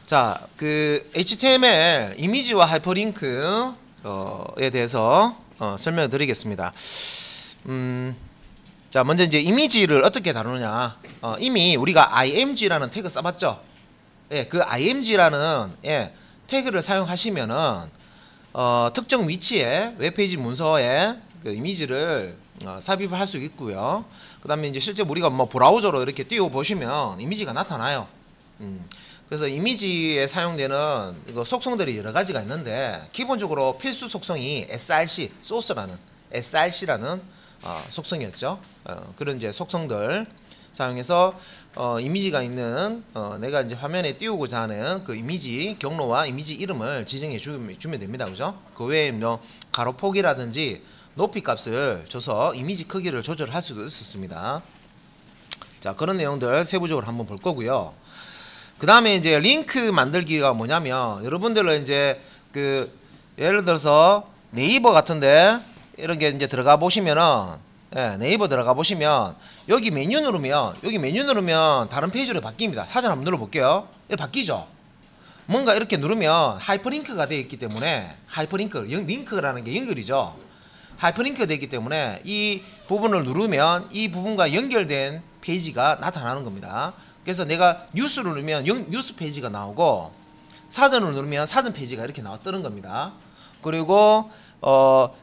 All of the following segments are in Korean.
자, 그 HTML 이미지와 하이퍼링크에 대해서 설명을 드리겠습니다. 자, 먼저 이제 이미지를 어떻게 다루느냐. 이미 우리가 img라는 태그 써봤죠. 예, 그 img라는 태그를 사용하시면은 특정 위치에 웹페이지 문서에 그 이미지를 삽입을 할 수 있고요. 그 다음에 이제 실제 우리가 뭐 브라우저로 이렇게 띄워 보시면 이미지가 나타나요. 그래서 이미지에 사용되는 이거 속성들이 여러 가지가 있는데 기본적으로 필수 속성이 source라는 속성이었죠. 그런 이제 속성들 사용해서 이미지가 있는 내가 이제 화면에 띄우고자 하는 그 이미지 경로와 이미지 이름을 지정해 주면 됩니다. 그죠? 그 외에 뭐 가로폭이라든지 높이 값을 줘서 이미지 크기를 조절할 수도 있었습니다. 자, 그런 내용들 세부적으로 한번 볼 거고요. 그 다음에 이제 링크 만들기가 뭐냐면 여러분들은 이제 그 예를 들어서 네이버 같은데 이런 게 이제 들어가 보시면은 네이버 들어가 보시면 여기 메뉴 누르면 다른 페이지로 바뀝니다. 사전 한번 눌러볼게요. 이렇게 바뀌죠. 뭔가 이렇게 누르면 하이퍼링크가 되어 있기 때문에 링크라는 게 연결이죠. 하이퍼링크가 되어 있기 때문에 이 부분을 누르면 이 부분과 연결된 페이지가 나타나는 겁니다. 그래서 내가 뉴스를 누르면 뉴스 페이지가 나오고 사전을 누르면 사전 페이지가 이렇게 뜨는 겁니다. 그리고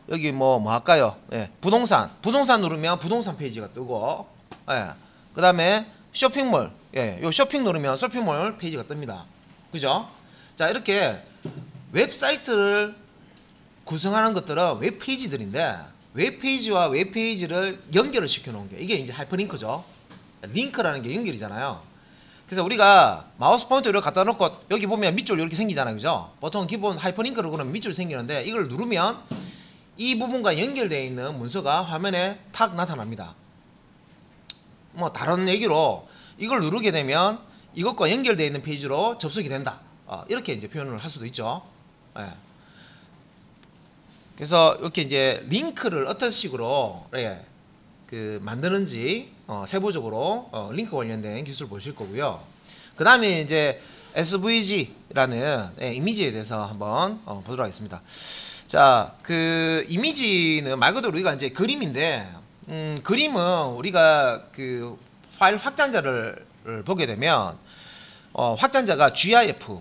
여기 뭐 할까요? 부동산 누르면 부동산 페이지가 뜨고, 그 다음에 쇼핑몰, 요 쇼핑 누르면 쇼핑몰 페이지가 뜹니다. 그죠? 자, 이렇게 웹사이트를 구성하는 것들은 웹페이지들인데 웹페이지와 웹페이지를 연결을 시켜 놓은 게 이게 이제 하이퍼링크죠. 링크라는 게 연결이잖아요. 그래서 우리가 마우스 포인터를 갖다 놓고 여기 보면 밑줄 이렇게 생기잖아요. 그죠? 보통 기본 하이퍼링크를 그러면 밑줄 생기는데 이걸 누르면 이 부분과 연결되어 있는 문서가 화면에 탁 나타납니다. 뭐 다른 얘기로 이걸 누르게 되면 이것과 연결되어 있는 페이지로 접속이 된다. 이렇게 이제 표현을 할 수도 있죠. 그래서 이렇게 이제 링크를 어떤 식으로 그 만드는지 세부적으로 링크 관련된 기술을 보실 거고요. 그 다음에 이제 SVG라는 이미지에 대해서 한번 보도록 하겠습니다. 자, 그 이미지는 말 그대로 우리가 이제 그림인데 그림은 우리가 그 파일 확장자를 보게 되면 확장자가 GIF,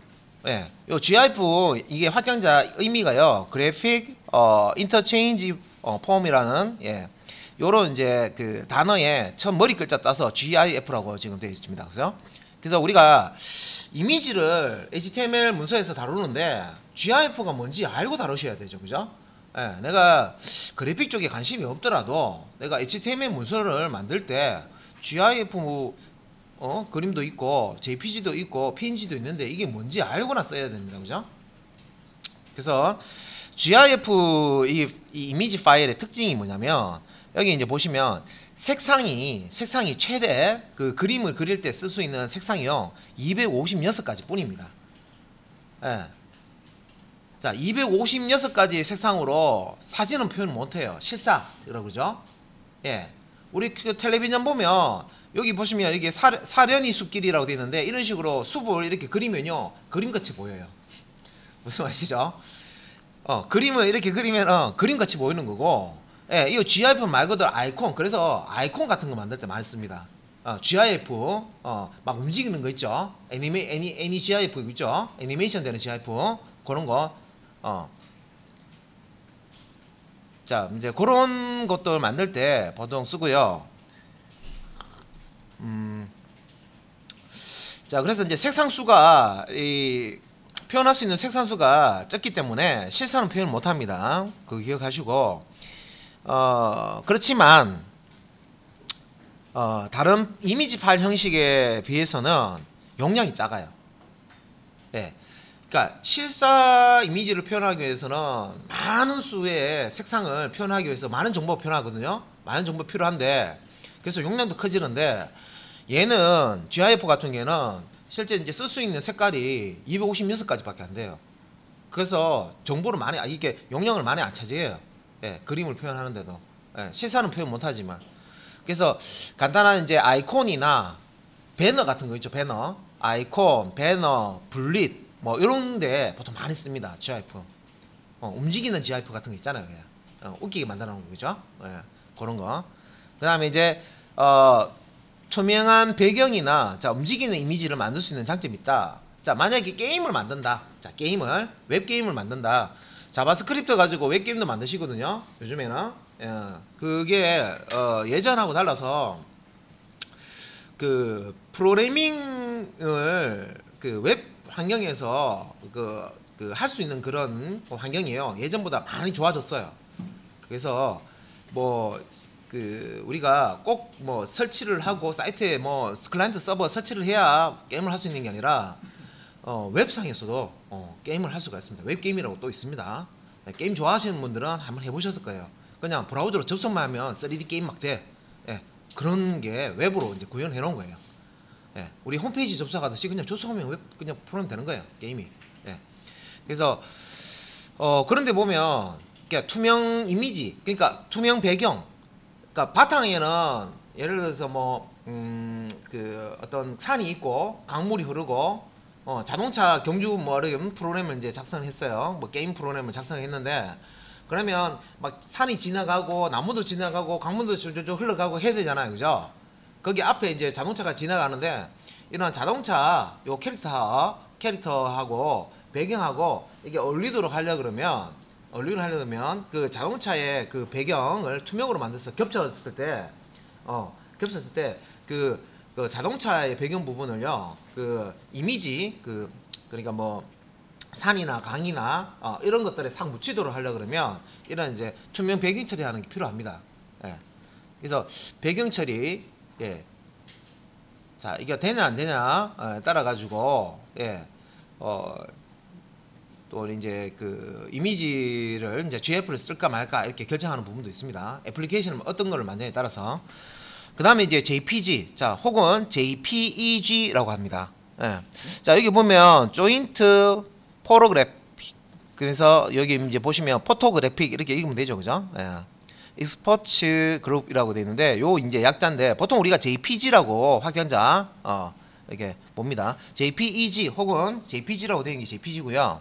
요 GIF 이게 확장자 의미가요. 그래픽 인터체인지 폼이라는 요런 이제 그 단어에 처음 머리 글자 따서 GIF라고 지금 되어 있습니다. 그래서 우리가 이미지를 HTML 문서에서 다루는데 GIF가 뭔지 알고 다루셔야 되죠. 그죠? 내가 그래픽 쪽에 관심이 없더라도 내가 HTML 문서를 만들 때 GIF 그림도 있고 JPG도 있고 PNG도 있는데 이게 뭔지 알고나 써야 됩니다. 그죠? 그래서 GIF 이 이미지 파일의 특징이 뭐냐면 여기 이제 보시면 색상이 최대 그 그림을 그릴 때 쓸 수 있는 색상이요 256가지 뿐입니다. 자, 256가지 색상으로 사진은 표현 못해요. 실사라고 그러죠. 우리 그 텔레비전 보면 여기 보시면 이게 사려니 숲길이라고 되어 있는데 이런 식으로 숲을 이렇게 그리면요 그림같이 보여요. 무슨 말이죠? 그림을 이렇게 그리면 그림같이 보이는 거고, 이 GIF 말 그대로 아이콘, 그래서 아이콘 같은 거 만들 때 많이 씁니다. GIF 막 움직이는 거 있죠. 애니 GIF 있죠. 애니메이션 되는 GIF 그런 거. 자, 이제 그런 것들 만들 때 보통 쓰고요. 자, 그래서 이제 색상 수가 표현할 수 있는 색상 수가 적기 때문에 실사는 표현 못 합니다. 그거 기억하시고, 그렇지만 다른 이미지 파일 형식에 비해서는 용량이 작아요. 그러니까 실사 이미지를 표현하기 위해서는 많은 수의 색상을 표현하기 위해서 많은 정보가 필요하거든요. 많은 정보 필요한데 그래서 용량도 커지는데 얘는 GIF 같은 경우는 실제 이제 쓸 수 있는 색깔이 256가지밖에 안 돼요. 그래서 정보를 이게 용량을 많이 안 차지해요. 그림을 표현하는데도 실사는 표현 못하지만 그래서 간단한 이제 아이콘이나 배너 같은 거 있죠. 배너 아이콘, 배너, 블릿 뭐 이런데 보통 많이 씁니다. GIF. 움직이는 GIF 같은 거 있잖아요. 그냥. 웃기게 만들어 놓은 거죠. 예, 그런 거. 그다음에 이제 투명한 배경이나 자 움직이는 이미지를 만들 수 있는 장점이 있다. 자 만약에 게임을 만든다. 자 게임을 웹게임을 만든다. 자바스크립트 가지고 웹게임도 만드시거든요. 요즘에는 그게 예전하고 달라서 그 프로그래밍을 그 웹 환경에서 할 수 있는 그런 환경이에요. 예전보다 많이 좋아졌어요. 그래서 뭐 우리가 꼭 뭐 설치를 하고 사이트에 뭐 클라이언트 서버 설치를 해야 게임을 할 수 있는 게 아니라 웹상에서도 게임을 할 수가 있습니다. 웹게임이라고 또 있습니다. 게임 좋아하시는 분들은 한번 해보셨을 거예요. 그냥 브라우저로 접속만 하면 3D 게임 막 돼. 예, 그런 게 웹으로 이제 구현해 놓은 거예요. 예, 우리 홈페이지 접속하듯이 그냥 접속하면 웹 그냥 프로그램 되는 거예요. 게임이. 예. 그래서 그런데 보면 그러니까 투명 이미지, 그러니까 투명 배경, 그러니까 바탕에는 예를 들어서 뭐 어떤 산이 있고 강물이 흐르고 자동차 경주 뭐 이런 프로그램을 이제 작성했어요. 뭐 게임 프로그램을 작성했는데 그러면 막 산이 지나가고 나무도 지나가고 강물도 쭉 흘러가고 해야 되잖아요, 그죠? 거기 앞에 이제 자동차가 지나가는데 이런 자동차 요 캐릭터하고 배경하고 이게 어울리도록 하려 그러면 그 자동차의 그 배경을 투명으로 만들어서 겹쳤을 때 그 자동차의 배경 부분을요 그 이미지 그러니까 뭐 산이나 강이나 이런 것들에 싹 묻히도록 하려 그러면 이런 이제 투명 배경 처리하는 게 필요합니다. 예. 그래서 배경 처리 자 이게 되냐 안 되냐 따라 가지고 또 이제 그 이미지를 이제 GIF를 쓸까 말까 이렇게 결정하는 부분도 있습니다. 애플리케이션은 어떤 거를 만드냐에 따라서. 그 다음에 이제 JPG, 자 혹은 JPEG라고 합니다. 예. 자 여기 보면 조인트 포토그래픽, 그래서 여기 이제 보시면 포토그래픽 이렇게 읽으면 되죠, 그죠? 예. 익스퍼츠 그룹이라고 되어 있는데 요 이제 약자인데 보통 우리가 JPG라고 확장자 이렇게 봅니다. JPEG 혹은 JPG라고 되어 있는 게 JPG고요.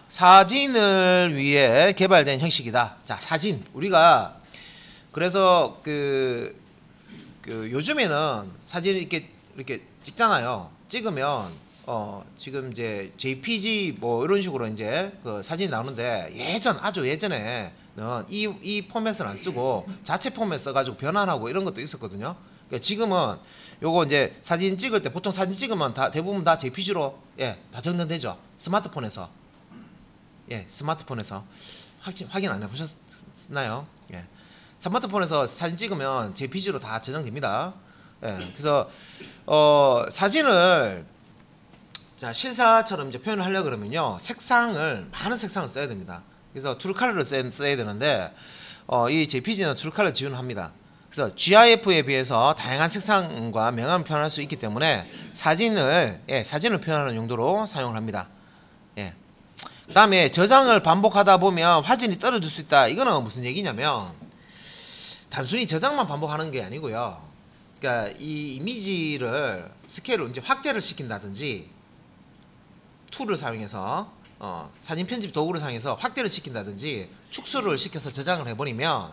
사진을 위해 개발된 형식이다. 자 사진 우리가 그래서 요즘에는 사진 이렇게 찍잖아요. 찍으면 지금 이제 JPG 뭐 이런 식으로 이제 그 사진이 나오는데 아주 예전에는 이 포맷을 안 쓰고 자체 포맷 써가지고 변환하고 이런 것도 있었거든요. 그러니까 지금은 요거 이제 사진 찍을 때 보통 사진 찍으면 대부분 다 JPG로 다 정돈되죠. 스마트폰에서 확인 안 해보셨나요? 스마트폰에서 사진 찍으면 JPG로 다 저장됩니다. 그래서 사진을 자 실사처럼 이제 표현을 하려 그러면요 많은 색상을 써야 됩니다. 그래서 트루컬러를 써야 되는데 이 JPG는 트루컬러 지원합니다. 그래서 GIF에 비해서 다양한 색상과 명암을 표현할 수 있기 때문에 사진을 표현하는 용도로 사용을 합니다. 그 다음에 저장을 반복하다 보면 화질이 떨어질 수 있다. 이거는 무슨 얘기냐면 단순히 저장만 반복하는 게 아니고요. 그러니까 이 이미지를 스케일을 이제 확대를 시킨다든지 툴을 사용해서 사진 편집 도구를 사용해서 확대를 시킨다든지 축소를 시켜서 저장을 해버리면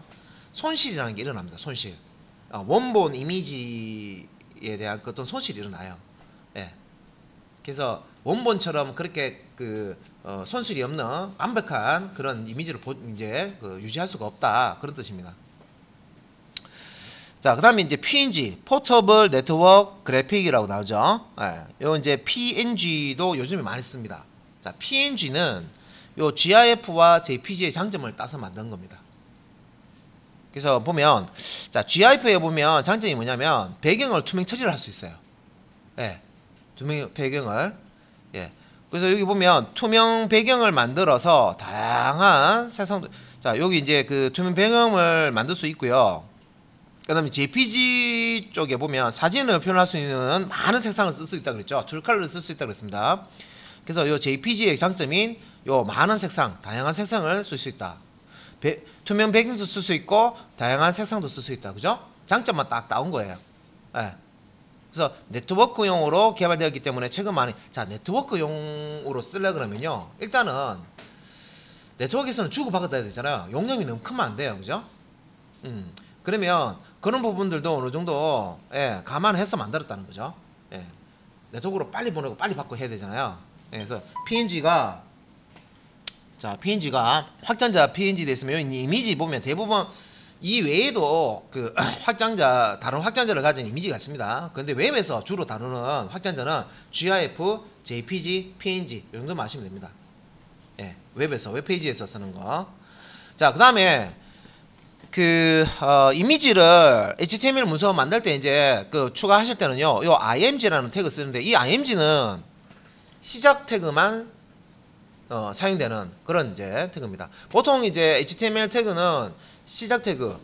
손실이라는 게 일어납니다. 손실. 원본 이미지에 대한 어떤 손실이 일어나요. 그래서 원본처럼 그렇게 손실이 없는 완벽한 그런 이미지를 이제 유지할 수가 없다, 그런 뜻입니다. 자, 그다음에 이제 PNG, 포터블 네트워크 그래픽이라고 나오죠. 요 이제 PNG도 요즘에 많이 씁니다. 자, PNG는 요 GIF와 JPG의 장점을 따서 만든 겁니다. 그래서 보면 자 GIF에 보면 장점이 뭐냐면 배경을 투명 처리를 할 수 있어요. 투명 배경을 그래서 여기 보면 투명 배경을 만들어서 다양한 색상도 자 여기 이제 그 투명 배경을 만들 수 있고요. 그다음에 JPG 쪽에 보면 사진을 표현할 수 있는 많은 색상을 쓸 수 있다 그랬죠. 툴컬러를 쓸 수 있다 그랬습니다. 그래서 이 JPG의 장점인 요 많은 색상, 다양한 색상을 쓸 수 있다. 투명 배경도 쓸 수 있고 다양한 색상도 쓸 수 있다. 그죠? 장점만 딱 나온 거예요. 그래서 네트워크용으로 개발되었기 때문에 최근 많이 자 네트워크용으로 쓰려 그러면요 일단은 네트워크에서는 주고받아야 되잖아요. 용량이 너무 크면 안 돼요, 그죠? 그러면 그런 부분들도 어느 정도 예, 감안해서 만들었다는 거죠. 예, 네트워크로 빨리 보내고 빨리 받고 해야 되잖아요. 예, 그래서 PNG가 확장자 PNG 됐으면 이미지 보면 대부분 이 외에도 그 다른 확장자를 가진 이미지가 있습니다. 그런데 웹에서 주로 다루는 확장자는 GIF, JPG, PNG 이 정도만 아시면 됩니다. 예, 웹페이지에서 쓰는 거. 자, 그 다음에 이미지를 HTML 문서 만들 때 이제 추가하실 때는요, 요 img라는 태그 쓰는데 이 img는 시작 태그만 사용되는 그런 이제 태그입니다. 보통 이제 HTML 태그는 시작 태그,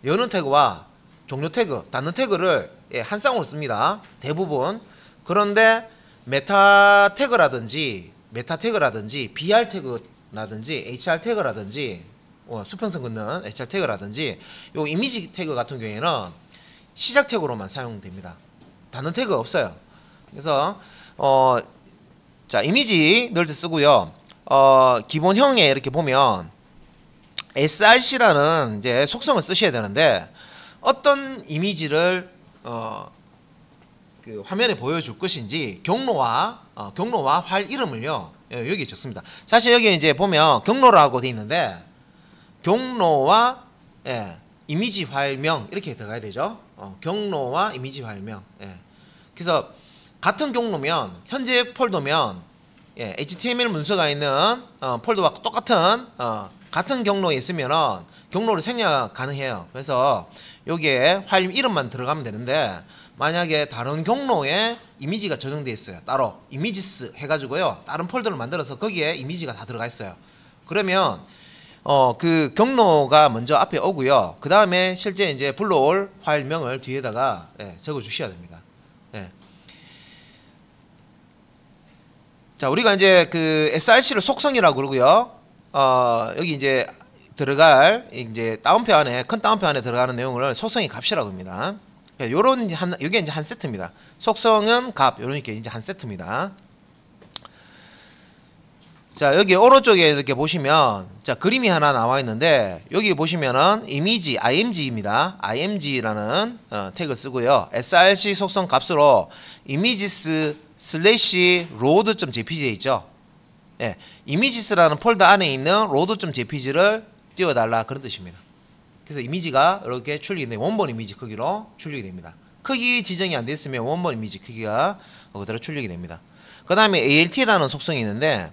여는 태그와 종료 태그, 닫는 태그를 예, 한 쌍으로 씁니다. 대부분. 그런데 메타 태그라든지 BR 태그라든지 HR 태그라든지 수평선 긋는 HR 태그라든지 요 이미지 태그 같은 경우에는 시작 태그로만 사용됩니다. 닫는 태그 없어요. 그래서 자 이미지 넣을 때 쓰고요. 기본형에 이렇게 보면 src라는 이제 속성을 쓰셔야 되는데 어떤 이미지를 그 화면에 보여줄 것인지 경로와 활 이름을요 여기에 적습니다. 사실 여기 이제 보면 경로라고 돼 있는데 경로와 예, 이미지 파일명 이렇게 들어가야 되죠. 경로와 이미지 파일명. 예. 그래서 같은 경로면 현재 폴더면 예, HTML 문서가 있는 폴더와 똑같은 같은 경로에 있으면은 경로를 생략 가능해요. 그래서 여기에 파일 이름만 들어가면 되는데 만약에 다른 경로에 이미지가 저장되어 있어요. 따로 이미지스 해가지고요 다른 폴더를 만들어서 거기에 이미지가 다 들어가 있어요. 그러면 그 경로가 먼저 앞에 오고요. 그 다음에 실제 이제 불러올 파일명을 뒤에다가 예, 적어 주셔야 됩니다. 예. 자, 우리가 이제 그 src를 속성이라고 그러고요. 여기 이제 들어갈 이제 다운표 안에 큰 다운표 안에 들어가는 내용을 속성의 값이라고 합니다. 요런 이게 이제 한 세트입니다. 속성은 값 요렇게 이제 한 세트입니다. 자, 여기 오른쪽에 이렇게 보시면 자 그림이 하나 나와 있는데 여기 보시면은 이미지 img입니다. img라는 태그를 쓰고요. src 속성 값으로 images /load.jpg에 있죠. 예, images라는 폴더 안에 있는 load.jpg를 띄워달라 그런 뜻입니다. 그래서 이미지가 이렇게 출력이 됩니다. 원본 이미지 크기로 출력이 됩니다. 크기 지정이 안 됐으면 원본 이미지 크기가 그대로 출력이 됩니다. 그 다음에 alt라는 속성이 있는데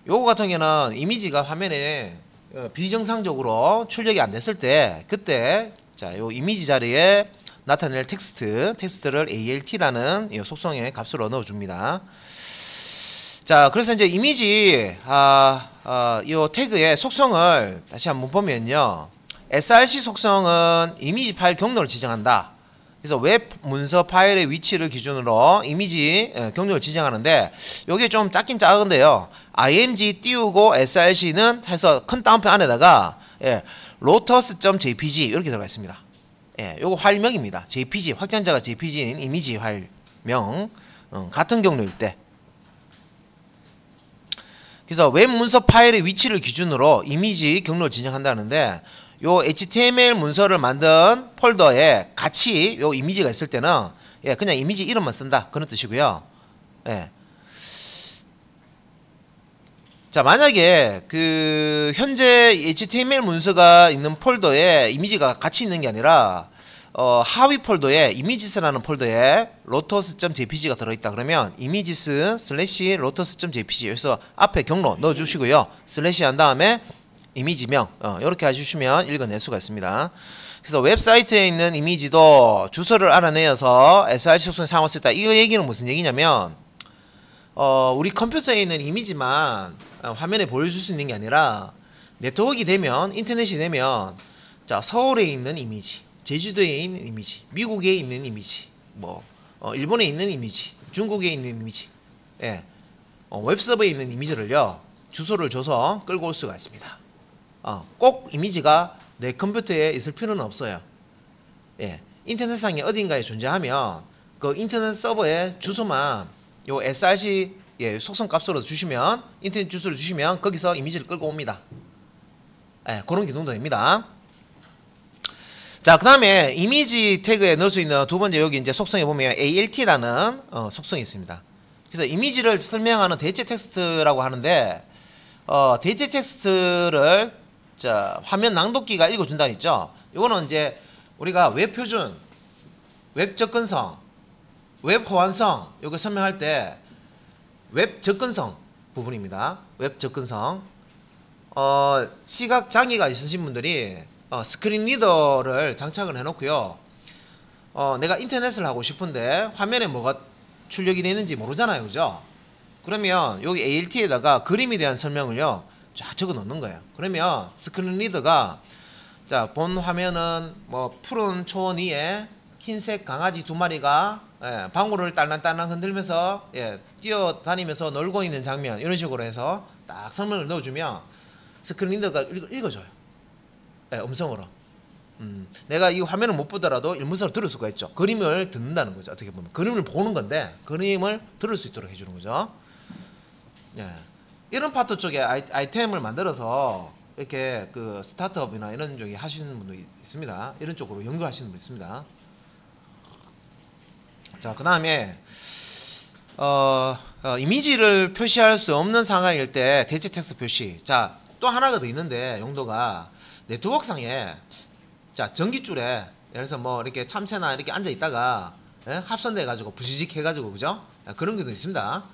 요거 같은 경우는 이미지가 화면에 비정상적으로 출력이 안 됐을 때 그때 자, 요 이미지 자리에 나타낼 텍스트를 alt라는 이 속성의 값으로 넣어줍니다. 자, 그래서 이제 이미지 이 태그의 속성을 다시 한번 보면요. src 속성은 이미지 파일 경로를 지정한다. 그래서 웹 문서 파일의 위치를 기준으로 이미지 경로를 지정하는데 요게 좀 작긴 작은데요. img 띄우고 src는 해서 큰 다운표 안에다가 예, lotus.jpg 이렇게 들어가 있습니다. 예, 요거 파일명입니다. jpg 확장자가 jpg인 이미지 파일명 같은 경로일 때. 그래서 웹 문서 파일의 위치를 기준으로 이미지 경로를 지정한다는데 요 HTML 문서를 만든 폴더에 같이 요 이미지가 있을 때는 예, 그냥 이미지 이름만 쓴다 그런 뜻이고요. 예. 자, 만약에 그 현재 HTML 문서가 있는 폴더에 이미지가 같이 있는 게 아니라 하위 폴더에 images라는 폴더에 lotus.jpg가 들어있다 그러면 images/lotus.jpg 여기서 앞에 경로 넣어주시고요. 슬래시 한 다음에 이미지명 이렇게 해주시면 읽어낼 수가 있습니다. 그래서 웹사이트에 있는 이미지도 주소를 알아내어서 src 속성을 사용할 수 있다. 이 얘기는 무슨 얘기냐면 우리 컴퓨터에 있는 이미지만 화면에 보여줄 수 있는 게 아니라 네트워크가 되면 인터넷이 되면 자 서울에 있는 이미지, 제주도에 있는 이미지, 미국에 있는 이미지, 뭐 일본에 있는 이미지, 중국에 있는 이미지, 예, 웹서버에 있는 이미지를요 주소를 줘서 끌고 올 수가 있습니다. 꼭 이미지가 내 컴퓨터에 있을 필요는 없어요. 예, 인터넷상에 어딘가에 존재하면 그 인터넷 서버의 주소만 요 src 예, 속성 값으로 주시면 인터넷 주소를 주시면 거기서 이미지를 끌고 옵니다. 예, 그런 기능도 됩니다. 자, 그 다음에 이미지 태그에 넣을 수 있는 두 번째 여기 이제 속성에 보면 ALT라는 속성이 있습니다. 그래서 이미지를 설명하는 대체 텍스트라고 하는데 대체 텍스트를 자, 화면 낭독기가 읽어준다 했죠. 이거는 이제 우리가 웹 표준, 웹 접근성, 웹 호환성 이거 설명할 때 웹 접근성 부분입니다. 웹 접근성. 시각 장애가 있으신 분들이 스크린 리더를 장착을 해놓고요. 내가 인터넷을 하고 싶은데 화면에 뭐가 출력이 되는지 모르잖아요, 그죠? 그러면 여기 ALT에다가 그림에 대한 설명을요 쫙 적어 놓는 거예요. 그러면 스크린 리더가 자, 본 화면은 뭐 푸른 초원 위에 흰색 강아지 두 마리가 방울을 딸랑딸랑 흔들면서 뛰어다니면서 놀고 있는 장면 이런 식으로 해서 딱 설명을 넣어주면 스크린 리더가 읽어줘요. 음성으로. 내가 이 화면을 못 보더라도 일문서로 들을 수가 있죠. 그림을 듣는다는 거죠. 어떻게 보면 그림을 보는 건데 그림을 들을 수 있도록 해주는 거죠. 이런 파트 쪽에 아이템을 만들어서 이렇게 그 스타트업이나 이런 쪽에 하시는 분도 있습니다. 이런 쪽으로 연구하시는 분 있습니다. 자, 그 다음에 이미지를 표시할 수 없는 상황일 때 대체 텍스트 표시. 자, 또 하나가 더 있는데 용도가 네트워크상에 자, 전기줄에 예를 들어서 뭐 이렇게 참새나 이렇게 앉아 있다가 합선돼 가지고 부시직 해 가지고 그죠? 그런 경우도 있습니다.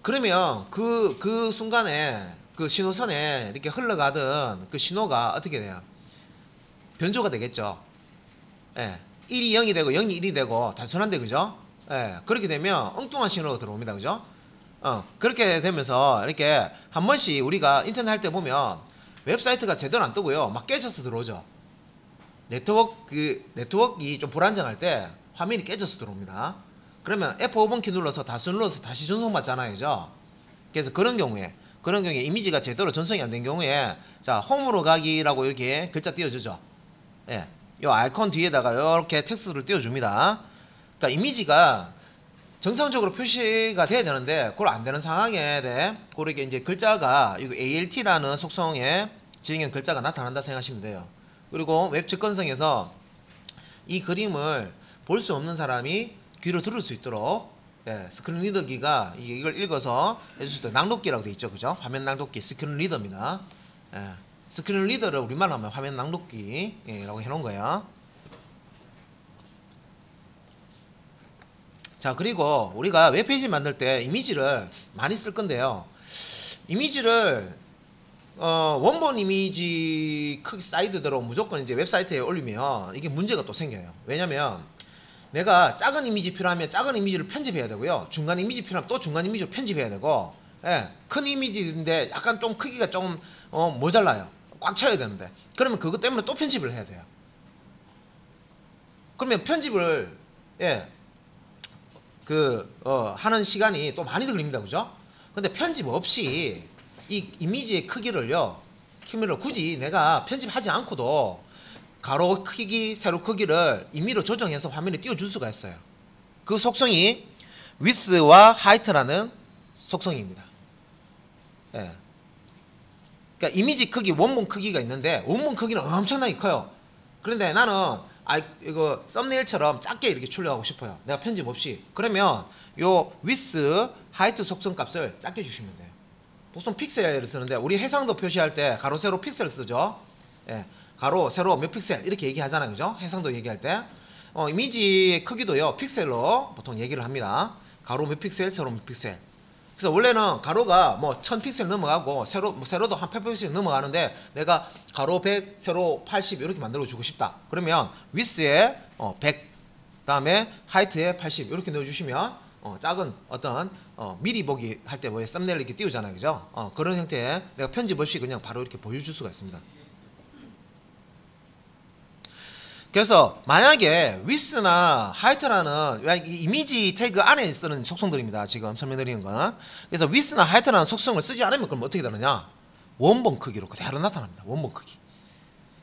그러면 그 순간에 그 신호선에 이렇게 흘러가던 그 신호가 어떻게 돼요? 변조가 되겠죠. 1이 0이 되고 0이 1이 되고 단순한데 그죠? 그렇게 되면 엉뚱한 신호가 들어옵니다. 그죠? 그렇게 되면서 이렇게 한 번씩 우리가 인터넷 할 때 보면 웹사이트가 제대로 안 뜨고요. 막 깨져서 들어오죠. 네트워크가 좀 불안정할 때 화면이 깨져서 들어옵니다. 그러면 F5번 키 눌러서 다시 눌러서 다시 전송받잖아요. 그죠? 그래서 그런 경우에 이미지가 제대로 전송이 안 된 경우에 자, 홈으로 가기라고 이렇게 글자 띄워주죠. 이 아이콘 뒤에다가 이렇게 텍스트를 띄워줍니다. 그러니까 이미지가 정상적으로 표시가 돼야 되는데 그걸 안 되는 상황에 대해 그렇게 이제 글자가 이거 ALT라는 속성에 지정된 글자가 나타난다 생각하시면 돼요. 그리고 웹 접근성에서 이 그림을 볼 수 없는 사람이 귀로 들을 수 있도록 스크린 리더기가 이걸 읽어서 해줄 수 있도록 낭독기라고 되어 있죠. 그죠? 화면 낭독기 스크린 리더입니다. 스크린 리더를 우리말로 하면 화면 낭독기라고 해놓은 거예요. 자, 그리고 우리가 웹페이지 만들 때 이미지를 많이 쓸 건데요. 이미지를 원본 이미지 크기 사이즈대로 무조건 이제 웹사이트에 올리면 이게 문제가 또 생겨요. 왜냐면 내가 작은 이미지 필요하면 작은 이미지를 편집해야 되고요. 중간 이미지 필요하면 또 중간 이미지를 편집해야 되고, 큰 이미지인데 약간 좀 크기가 좀 모자라요. 꽉 차야 되는데 그러면 그것 때문에 또 편집을 해야 돼요. 그러면 편집을 하는 시간이 또 많이 걸립니다. 그죠? 근데 편집 없이 이 이미지의 크기를요, 굳이 내가 편집하지 않고도 가로 크기, 세로 크기를 임의로 조정해서 화면에 띄워줄 수가 있어요. 그 속성이 width와 height라는 속성입니다. 그러니까 이미지 크기, 원본 크기가 있는데 원본 크기는 엄청나게 커요. 그런데 나는 이거 썸네일처럼 작게 이렇게 출력하고 싶어요. 내가 편집 없이. 그러면 요 width, height 속성 값을 작게 주시면 돼요. 보통 픽셀을 쓰는데 우리 해상도 표시할 때 가로, 세로, 픽셀 쓰죠. 가로, 세로, 몇 픽셀 이렇게 얘기하잖아요. 그죠? 해상도 얘기할 때. 이미지의 크기도요, 픽셀로 보통 얘기를 합니다. 가로 몇 픽셀, 세로 몇 픽셀. 그래서 원래는 가로가 뭐 1000픽셀 넘어가고 세로도 한 800픽셀 넘어가는데 내가 가로 100, 세로 80 이렇게 만들어 주고 싶다. 그러면 위스에 100, 그다음에 하이트에 80 이렇게 넣어 주시면 작은 어떤 미리 보기 할 때 뭐 썸네일 이렇게 띄우잖아요. 그죠? 그런 형태의 내가 편집 없이 그냥 바로 이렇게 보여줄 수가 있습니다. 그래서 만약에 width나 height라는 이미지 태그 안에 쓰는 속성들입니다. 지금 설명드리는 건. 그래서 width나 height라는 속성을 쓰지 않으면 그럼 어떻게 되느냐? 원본 크기로 그대로 나타납니다. 원본 크기.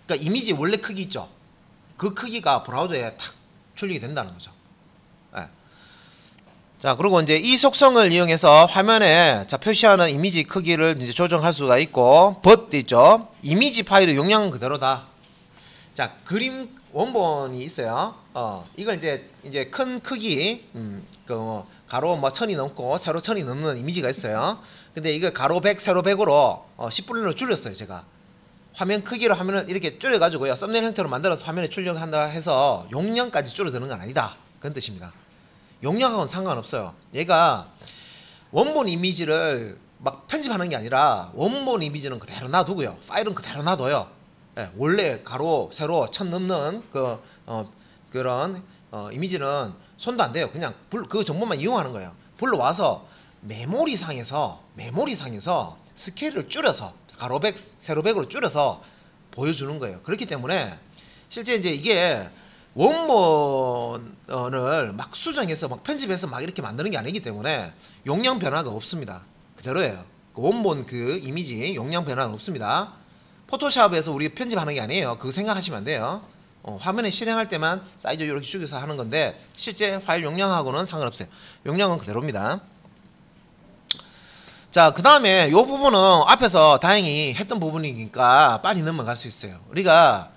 그러니까 이미지 원래 크기 있죠. 그 크기가 브라우저에 탁 출력이 된다는 거죠. 자, 그리고 이제 이 속성을 이용해서 화면에 자 표시하는 이미지 크기를 이제 조정할 수가 있고, but 있죠. 이미지 파일의 용량은 그대로다. 자, 그림 원본이 있어요. 이걸 이제 큰 크기, 가로 뭐 1000이 넘고 세로 1000이 넘는 이미지가 있어요. 근데 이걸 가로 100, 세로 100으로 10분의 1로 줄였어요, 제가. 화면 크기로 화면을 이렇게 줄여가지고요, 썸네일 형태로 만들어서 화면에 출력한다 해서 용량까지 줄어드는 건 아니다, 그런 뜻입니다. 용량하고는 상관없어요. 얘가 원본 이미지를 막 편집하는 게 아니라 원본 이미지는 그대로 놔두고요, 파일은 그대로 놔둬요. 예, 원래 가로 세로 1000 넘는 그런 이미지는 손도 안 돼요. 그냥 그 정보만 이용하는 거예요. 불러와서 메모리상에서 스케일을 줄여서 가로 100, 세로 100으로 줄여서 보여주는 거예요. 그렇기 때문에 실제 이제 이게 원본을 막 수정해서 막 편집해서 막 이렇게 만드는 게 아니기 때문에 용량 변화가 없습니다. 그대로예요. 그 원본 그 이미지 용량 변화가 없습니다. 포토샵에서 우리 편집하는 게 아니에요. 그거 생각하시면 안 돼요. 화면에 실행할 때만 사이즈 이렇게 줄여서 하는 건데 실제 파일 용량하고는 상관없어요. 용량은 그대로입니다. 자, 그 다음에 이 부분은 앞에서 다행히 했던 부분이니까 빨리 넘어갈 수 있어요. 우리가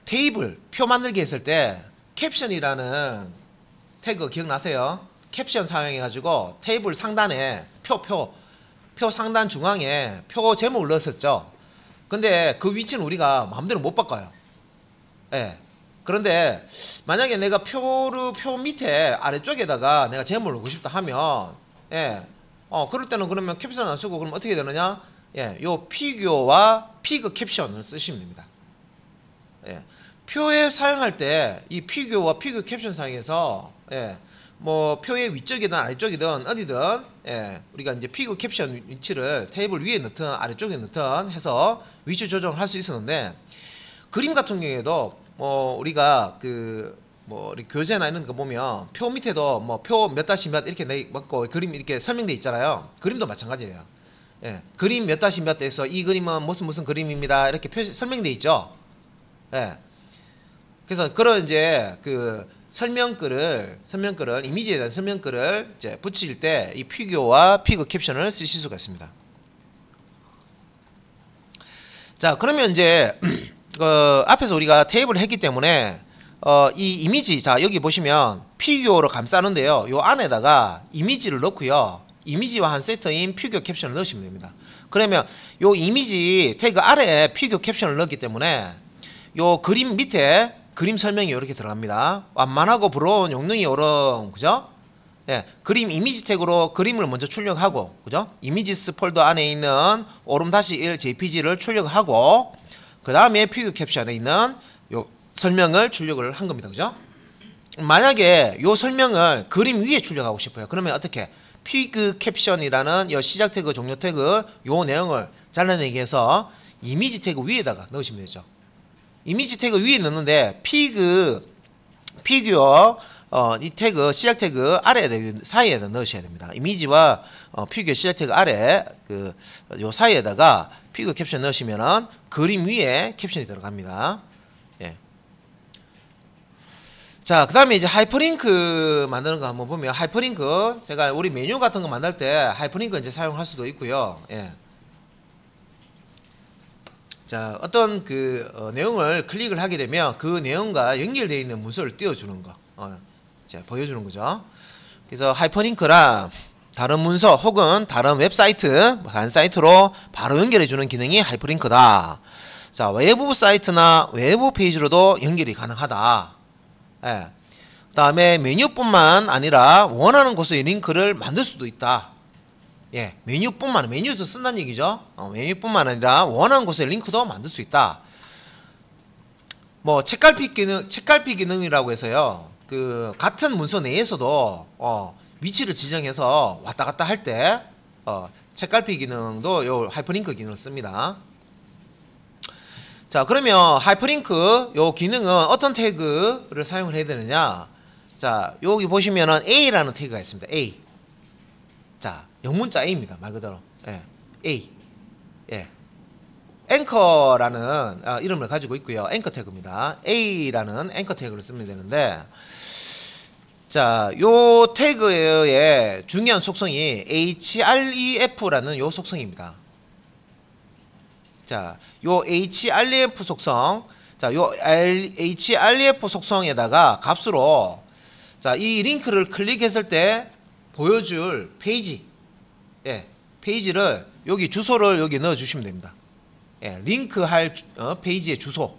테이블, 표 만들기 했을 때 캡션이라는 태그 기억나세요? 캡션 사용해가지고 테이블 상단에 표 상단 중앙에 표 제목을 넣었었죠. 근데 그 위치는 우리가 마음대로 못 바꿔요. 예. 그런데 만약에 내가 표 밑에 아래쪽에다가 내가 제목을 넣고 싶다 하면, 예. 그럴 때는 그러면 캡션 안 쓰고 그럼 어떻게 되느냐? 예. 요 피규어와 피그 캡션을 쓰시면 됩니다. 예. 표에 사용할 때 이 피규어와 피규어 캡션 사용해서, 예. 뭐 표의 위쪽이든 아래쪽이든 어디든, 예, 우리가 이제 피규어 캡션 위치를 테이블 위에 넣든 아래쪽에 넣든 해서 위치 조정을 할 수 있었는데, 그림 같은 경우에도 뭐 우리가 우리 교재나 이런 거 보면 표 밑에도 뭐 표 몇 다시 몇 이렇게 넣고 그림 이렇게 설명돼 있잖아요. 그림도 마찬가지예요. 예, 그림 몇 다시 몇 돼서 이 그림은 무슨 그림입니다, 이렇게 설명돼 있죠. 예. 그래서 그런 이제 설명글을 이미지에 대한 설명글을 이제 붙일 때 이 피규어와 피규어 캡션을 쓰실 수가 있습니다. 자, 그러면 이제 앞에서 우리가 테이블을 했기 때문에 이 이미지, 자 여기 보시면 피규어로 감싸는데요, 요 안에다가 이미지를 넣고요, 이미지와 한 세트인 피규어 캡션을 넣으시면 됩니다. 그러면 요 이미지 태그 아래에 피규어 캡션을 넣었기 때문에 요 그림 밑에 그림 설명이 이렇게 들어갑니다. 완만하고 부러운 용능이 오름, 그죠? 예, 그림 이미지 태그로 그림을 먼저 출력하고, 그죠? 이미지스 폴더 안에 있는 오름-1 jpg를 출력하고, 그 다음에 피규어 캡션에 있는 요 설명을 출력을 한 겁니다, 그죠? 만약에 요 설명을 그림 위에 출력하고 싶어요. 그러면 어떻게? 피규어 캡션이라는 요 시작 태그, 종료 태그 요 내용을 잘라내기 위해서 이미지 태그 위에다가 넣으시면 되죠. 이미지 태그 위에 넣는데 피규어 이 태그 시작 태그 아래 사이에다 넣으셔야 됩니다. 이미지와 피규어 시작 태그 아래 요 사이에다가 피규어 캡션 넣으시면은 그림 위에 캡션이 들어갑니다. 예. 자, 그 다음에 이제 하이퍼링크 만드는 거 한번 보면, 하이퍼링크 제가 우리 메뉴 같은 거 만들 때 하이퍼링크 이제 사용할 수도 있고요. 예. 자, 어떤 내용을 클릭을 하게 되면 그 내용과 연결되어 있는 문서를 띄워주는 거, 이제 보여주는 거죠. 그래서 하이퍼링크랑 다른 문서 혹은 다른 웹사이트, 다른 사이트로 바로 연결해주는 기능이 하이퍼링크다. 자, 외부 사이트나 외부 페이지로도 연결이 가능하다. 예. 그 다음에 메뉴뿐만 아니라 원하는 곳에 링크를 만들 수도 있다. 예, 메뉴도 쓴다는 얘기죠. 메뉴뿐만 아니라 원하는 곳에 링크도 만들 수 있다. 뭐 책갈피 기능이라고 해서요, 같은 문서 내에서도 위치를 지정해서 왔다 갔다 할 때 책갈피 기능도 요 하이퍼링크 기능을 씁니다. 자, 그러면 하이퍼링크 요 기능은 어떤 태그를 사용을 해야 되느냐? 자, 여기 보시면은 A라는 태그가 있습니다. A. 자, 영문자 A입니다. 말 그대로. 예. A. 예. 앵커라는 이름을 가지고 있고요. 앵커 태그입니다. A라는 앵커 태그를 쓰면 되는데, 자, 요 태그의 중요한 속성이 href라는 요 속성입니다. 자, 요 href 속성, 자, 요 href 속성에다가 값으로 자, 이 링크를 클릭했을 때 보여줄 페이지, 예, 페이지를 여기 주소를 여기 넣어 주시면 됩니다. 예, 링크할 페이지의 주소,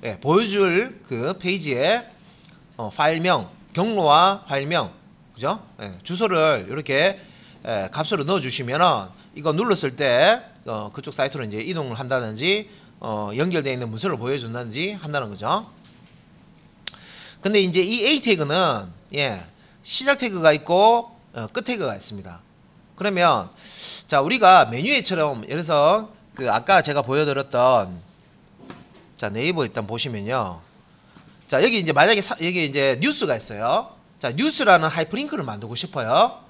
예, 보여줄 그 페이지의 파일명, 경로와 파일명, 그죠? 예, 주소를 이렇게 값으로 넣어 주시면은 이거 눌렀을 때 그쪽 사이트로 이제 이동을 한다든지 연결되어 있는 문서를 보여준다든지 한다는 거죠. 근데 이제 이 A 태그는 예, 시작 태그가 있고 끝 태그가 있습니다. 그러면 자, 우리가 메뉴에처럼 예를 들어서 그 아까 제가 보여드렸던 자, 네이버 일단 보시면요. 자, 여기 이제 만약에 여기 이제 뉴스가 있어요. 자, 뉴스라는 하이퍼링크를 만들고 싶어요.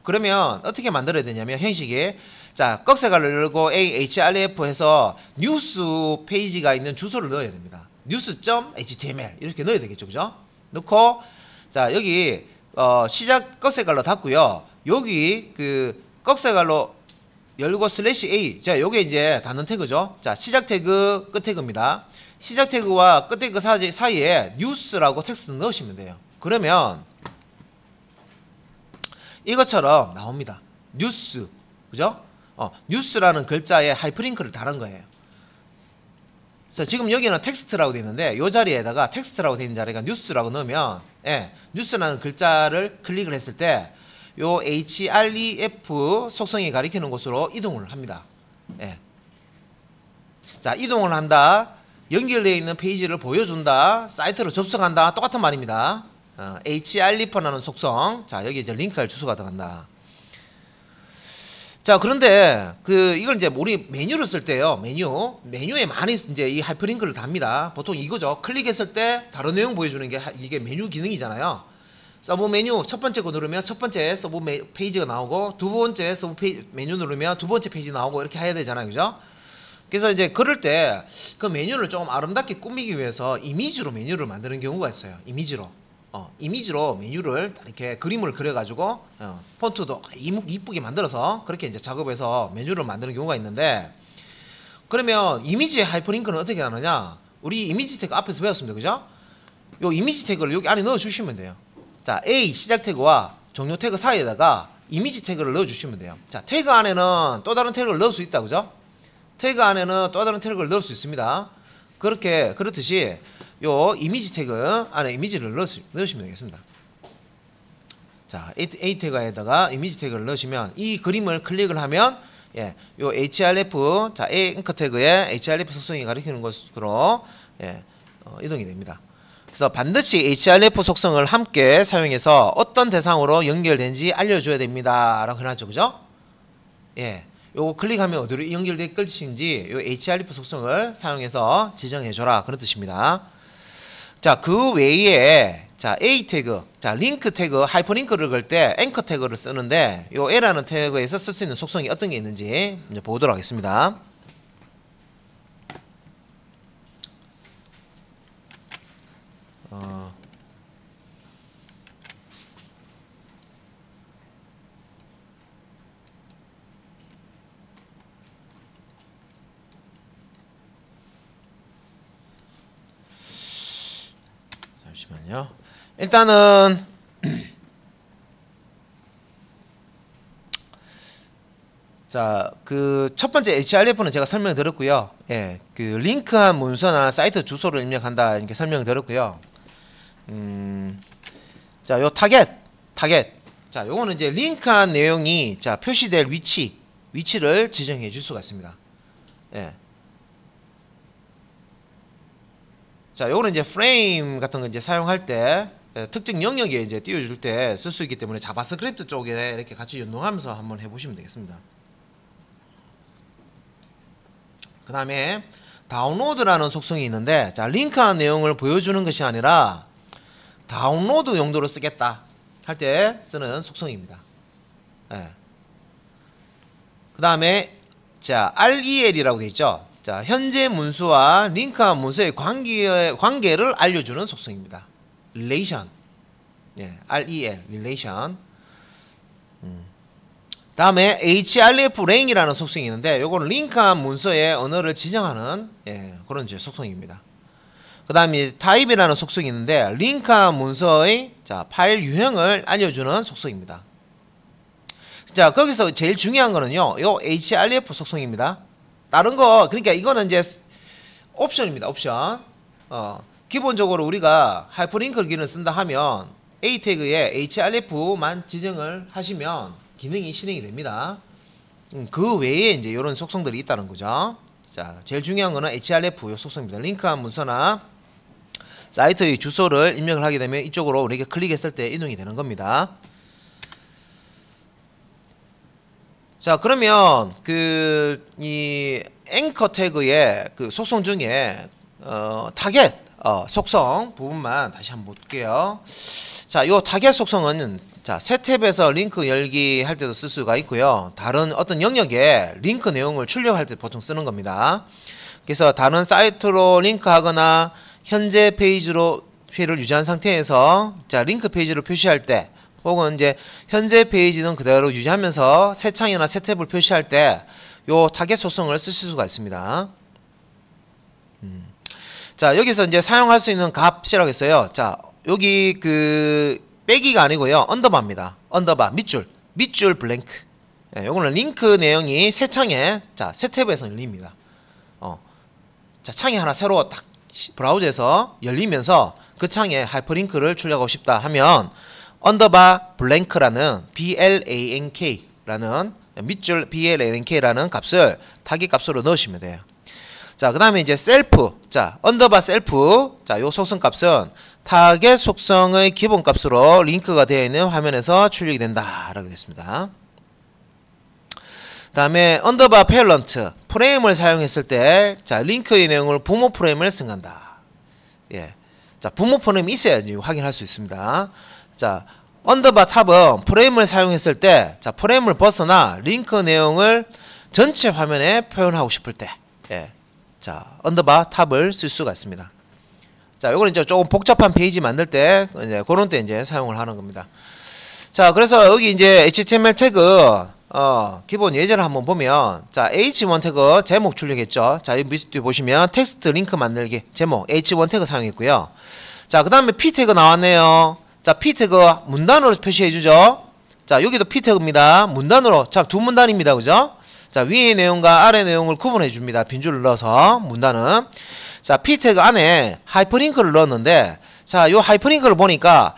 그러면 어떻게 만들어야 되냐면 형식이 자, 꺽쇠가를 열고 ahref 해서 뉴스 페이지가 있는 주소를 넣어야 됩니다. news.html 이렇게 넣어야 되겠죠, 그죠? 넣고 자, 여기 시작 꺽쇠갈로 닫고요. 여기 그 꺽쇠갈로 열고 /a 자, 요게 이제 닫는 태그죠. 자, 시작 태그, 끝 태그입니다. 시작 태그와 끝 태그 사이에 뉴스라고 텍스트 넣으시면 돼요. 그러면 이것처럼 나옵니다. 뉴스, 그죠? 뉴스라는 글자에 하이퍼링크를 달은 거예요. 그래서 지금 여기는 텍스트라고 되어 있는데 이 자리에다가 텍스트라고 되어 있는 자리가 뉴스라고 넣으면 예, 뉴스라는 글자를 클릭을 했을 때 요 href 속성이 가리키는 곳으로 이동을 합니다. 예. 자, 이동을 한다. 연결되어 있는 페이지를 보여준다. 사이트로 접속한다. 똑같은 말입니다. href라는 속성. 자, 여기 이제 링크할 주소가 들어간다. 자, 그런데 이걸 이제 우리 메뉴를 쓸 때요. 메뉴에 많이 이제 이 하이퍼링크를 답니다. 보통 이거죠. 클릭했을 때 다른 내용 보여주는 게 이게 메뉴 기능이잖아요. 서브 메뉴 첫 번째 거 누르면 첫 번째 서브 페이지가 나오고 두 번째 서브 메뉴 누르면 두 번째 페이지 나오고 이렇게 해야 되잖아요, 그죠? 그래서 이제 그럴 때 그 메뉴를 조금 아름답게 꾸미기 위해서 이미지로 메뉴를 만드는 경우가 있어요. 이미지로 메뉴를 이렇게 그림을 그려가지고 폰트도 이쁘게 만들어서 그렇게 이제 작업해서 메뉴를 만드는 경우가 있는데 그러면 이미지의 하이퍼링크는 어떻게 하느냐? 우리 이미지 태그 앞에서 배웠습니다, 그죠? 요 이미지 태그를 여기 안에 넣어 주시면 돼요. 자, A 시작 태그와 종료 태그 사이에다가 이미지 태그를 넣어 주시면 돼요. 자, 태그 안에는 또 다른 태그를 넣을 수 있다, 그죠? 태그 안에는 또 다른 태그를 넣을 수 있습니다. 그렇듯이 요 이미지 태그 안에 이미지를 넣으시면 되겠습니다. 자, A 태그에다가 이미지 태그를 넣으시면 이 그림을 클릭을 하면 예, 요 href 자, A 앵커 태그에 href 속성이 가리키는 것으로 예, 이동이 됩니다. 그래서 반드시 href 속성을 함께 사용해서 어떤 대상으로 연결된지 알려줘야 됩니다. 라고 해놨죠, 그죠? 예. 요거 클릭하면 어디로 연결될 것인지 요 href 속성을 사용해서 지정해줘라. 그런 뜻입니다. 자, 그 외에 자, A 태그, 자, 링크 태그, 하이퍼링크를 걸 때 앵커 태그를 쓰는데 요 A라는 태그에서 쓸 수 있는 속성이 어떤 게 있는지 이제 보도록 하겠습니다. 잠시만요. 일단은 자, 그 첫 번째 href는 제가 설명을 드렸고요. 예, 그 링크한 문서나 사이트 주소를 입력한다 이렇게 설명을 드렸고요. 자, 요 타겟. 자, 요거는 이제 링크한 내용이 자 표시될 위치를 지정해 줄 수가 있습니다. 예. 자, 요거는 이제 프레임 같은 거 이제 사용할 때 특정 영역에 이제 띄워줄 때 쓸 수 있기 때문에 자바스크립트 쪽에 이렇게 같이 연동하면서 한번 해보시면 되겠습니다. 그 다음에 다운로드라는 속성이 있는데 자, 링크한 내용을 보여주는 것이 아니라 다운로드 용도로 쓰겠다 할 때 쓰는 속성입니다. 예. 그 다음에 자, rel이라고 되어 있죠. 자, 현재 문서와 링크한 문서의 관계를 알려주는 속성입니다. relation. 예, REL, relation. 다음에 href 랭이라는 속성이 있는데 요거는 링크한 문서의 언어를 지정하는 예, 그런 이제 속성입니다. 그 다음에 타입이라는 속성이 있는데 링크한 문서의 자, 파일 유형을 알려주는 속성입니다. 자, 거기서 제일 중요한 거는요, 요 href 속성입니다. 다른 거, 그러니까 이거는 이제 옵션입니다. 옵션. 기본적으로 우리가 하이퍼링크 기능을 쓴다 하면 A 태그에 href만 지정을 하시면 기능이 실행이 됩니다. 그 외에 이제 이런 속성들이 있다는 거죠. 자, 제일 중요한 거는 href 요 속성입니다. 링크한 문서나 사이트의 주소를 입력을 하게 되면 이쪽으로 우리가 클릭했을 때 이동이 되는 겁니다. 자, 그러면 이 앵커 태그의 그 속성 중에 타겟 속성 부분만 다시 한번 볼게요. 자, 요 타겟 속성은 자, 새 탭에서 링크 열기 할 때도 쓸 수가 있고요. 다른 어떤 영역에 링크 내용을 출력할 때 보통 쓰는 겁니다. 그래서 다른 사이트로 링크하거나 현재 페이지로 표를 유지한 상태에서 자, 링크 페이지를 표시할 때 혹은 이제 현재 페이지는 그대로 유지하면서 새 창이나 새 탭을 표시할 때 요 타겟 속성을 쓰실 수가 있습니다. 자, 여기서 이제 사용할 수 있는 값이라고 했어요. 자, 여기 그 빼기가 아니고요. 언더바입니다. 언더바 밑줄 블랭크. 예, 요거는 링크 내용이 새 창에 자, 새 탭에서 열립니다. 자, 창이 하나 새로 딱 브라우저에서 열리면서 그 창에 하이퍼링크를 출력하고 싶다 하면 언더바 블랭크라는 blank라는 밑줄 blank라는 값을 타깃 값으로 넣으시면 돼요. 자, 그 다음에 이제 셀프. 자, 언더바 셀프. 자, 요 속성 값은 타겟 속성의 기본 값으로 링크가 되어 있는 화면에서 출력이 된다. 라고 됐습니다. 그 다음에 언더바 페런트. 프레임을 사용했을 때, 자, 링크의 내용을 부모 프레임을 승한다. 예. 자, 부모 프레임이 있어야지 확인할 수 있습니다. 자, 언더바 탑은 프레임을 사용했을 때, 자, 프레임을 벗어나 링크 내용을 전체 화면에 표현하고 싶을 때, 예. 자, 언더바 탑을 쓸 수가 있습니다. 자, 요거는 이제 조금 복잡한 페이지 만들 때, 이제 그런 때 이제 사용을 하는 겁니다. 자, 그래서 여기 이제 HTML 태그, 기본 예제를 한번 보면, 자, H1 태그 제목 출력했죠. 자, 여기 밑에 보시면 텍스트 링크 만들기 제목 H1 태그 사용했고요. 자, 그 다음에 P 태그 나왔네요. 자, P 태그 문단으로 표시해주죠. 자, 여기도 P 태그입니다. 문단으로. 자, 두 문단입니다. 그죠? 자, 위의 내용과 아래 내용을 구분해 줍니다. 빈줄을 넣어서 문단은. 자, P 태그 안에 하이퍼링크를 넣었는데, 자, 요 하이퍼링크를 보니까,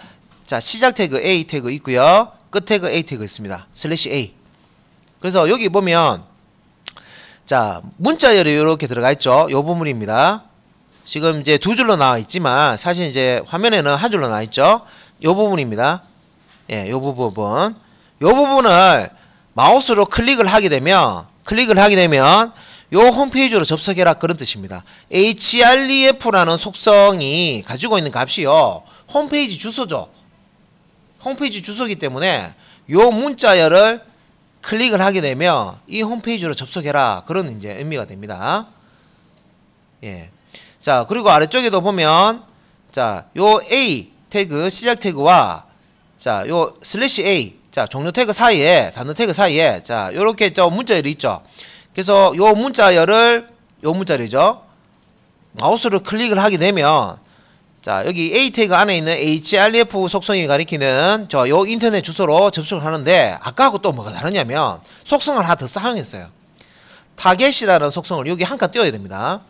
자, 시작 태그 A 태그 있고요. 끝 태그 A 태그 있습니다. /A. 그래서 여기 보면, 자, 문자열이 이렇게 들어가 있죠. 요 부분입니다. 지금 이제 두 줄로 나와 있지만, 사실 이제 화면에는 한 줄로 나와 있죠. 요 부분입니다. 예, 요 부분. 요 부분을 마우스로 클릭을 하게 되면 요 홈페이지로 접속해라 그런 뜻입니다. href라는 속성이 가지고 있는 값이요. 홈페이지 주소죠. 홈페이지 주소이기 때문에 요 문자열을 클릭을 하게 되면 이 홈페이지로 접속해라 그런 이제 의미가 됩니다. 예. 자, 그리고 아래쪽에도 보면 자, 요 A 태그 시작 태그와 자, 요 /A 자, 종료 태그 사이에, 단어 태그 사이에, 자, 요렇게 문자열이 있죠. 그래서 요 문자열을, 요 문자열이죠. 마우스로 클릭을 하게 되면, 자, 여기 A 태그 안에 있는 href 속성이 가리키는 요 인터넷 주소로 접속을 하는데, 아까하고 또 뭐가 다르냐면, 속성을 하나 더 사용했어요. 타겟이라는 속성을 여기 한 칸 띄워야 됩니다.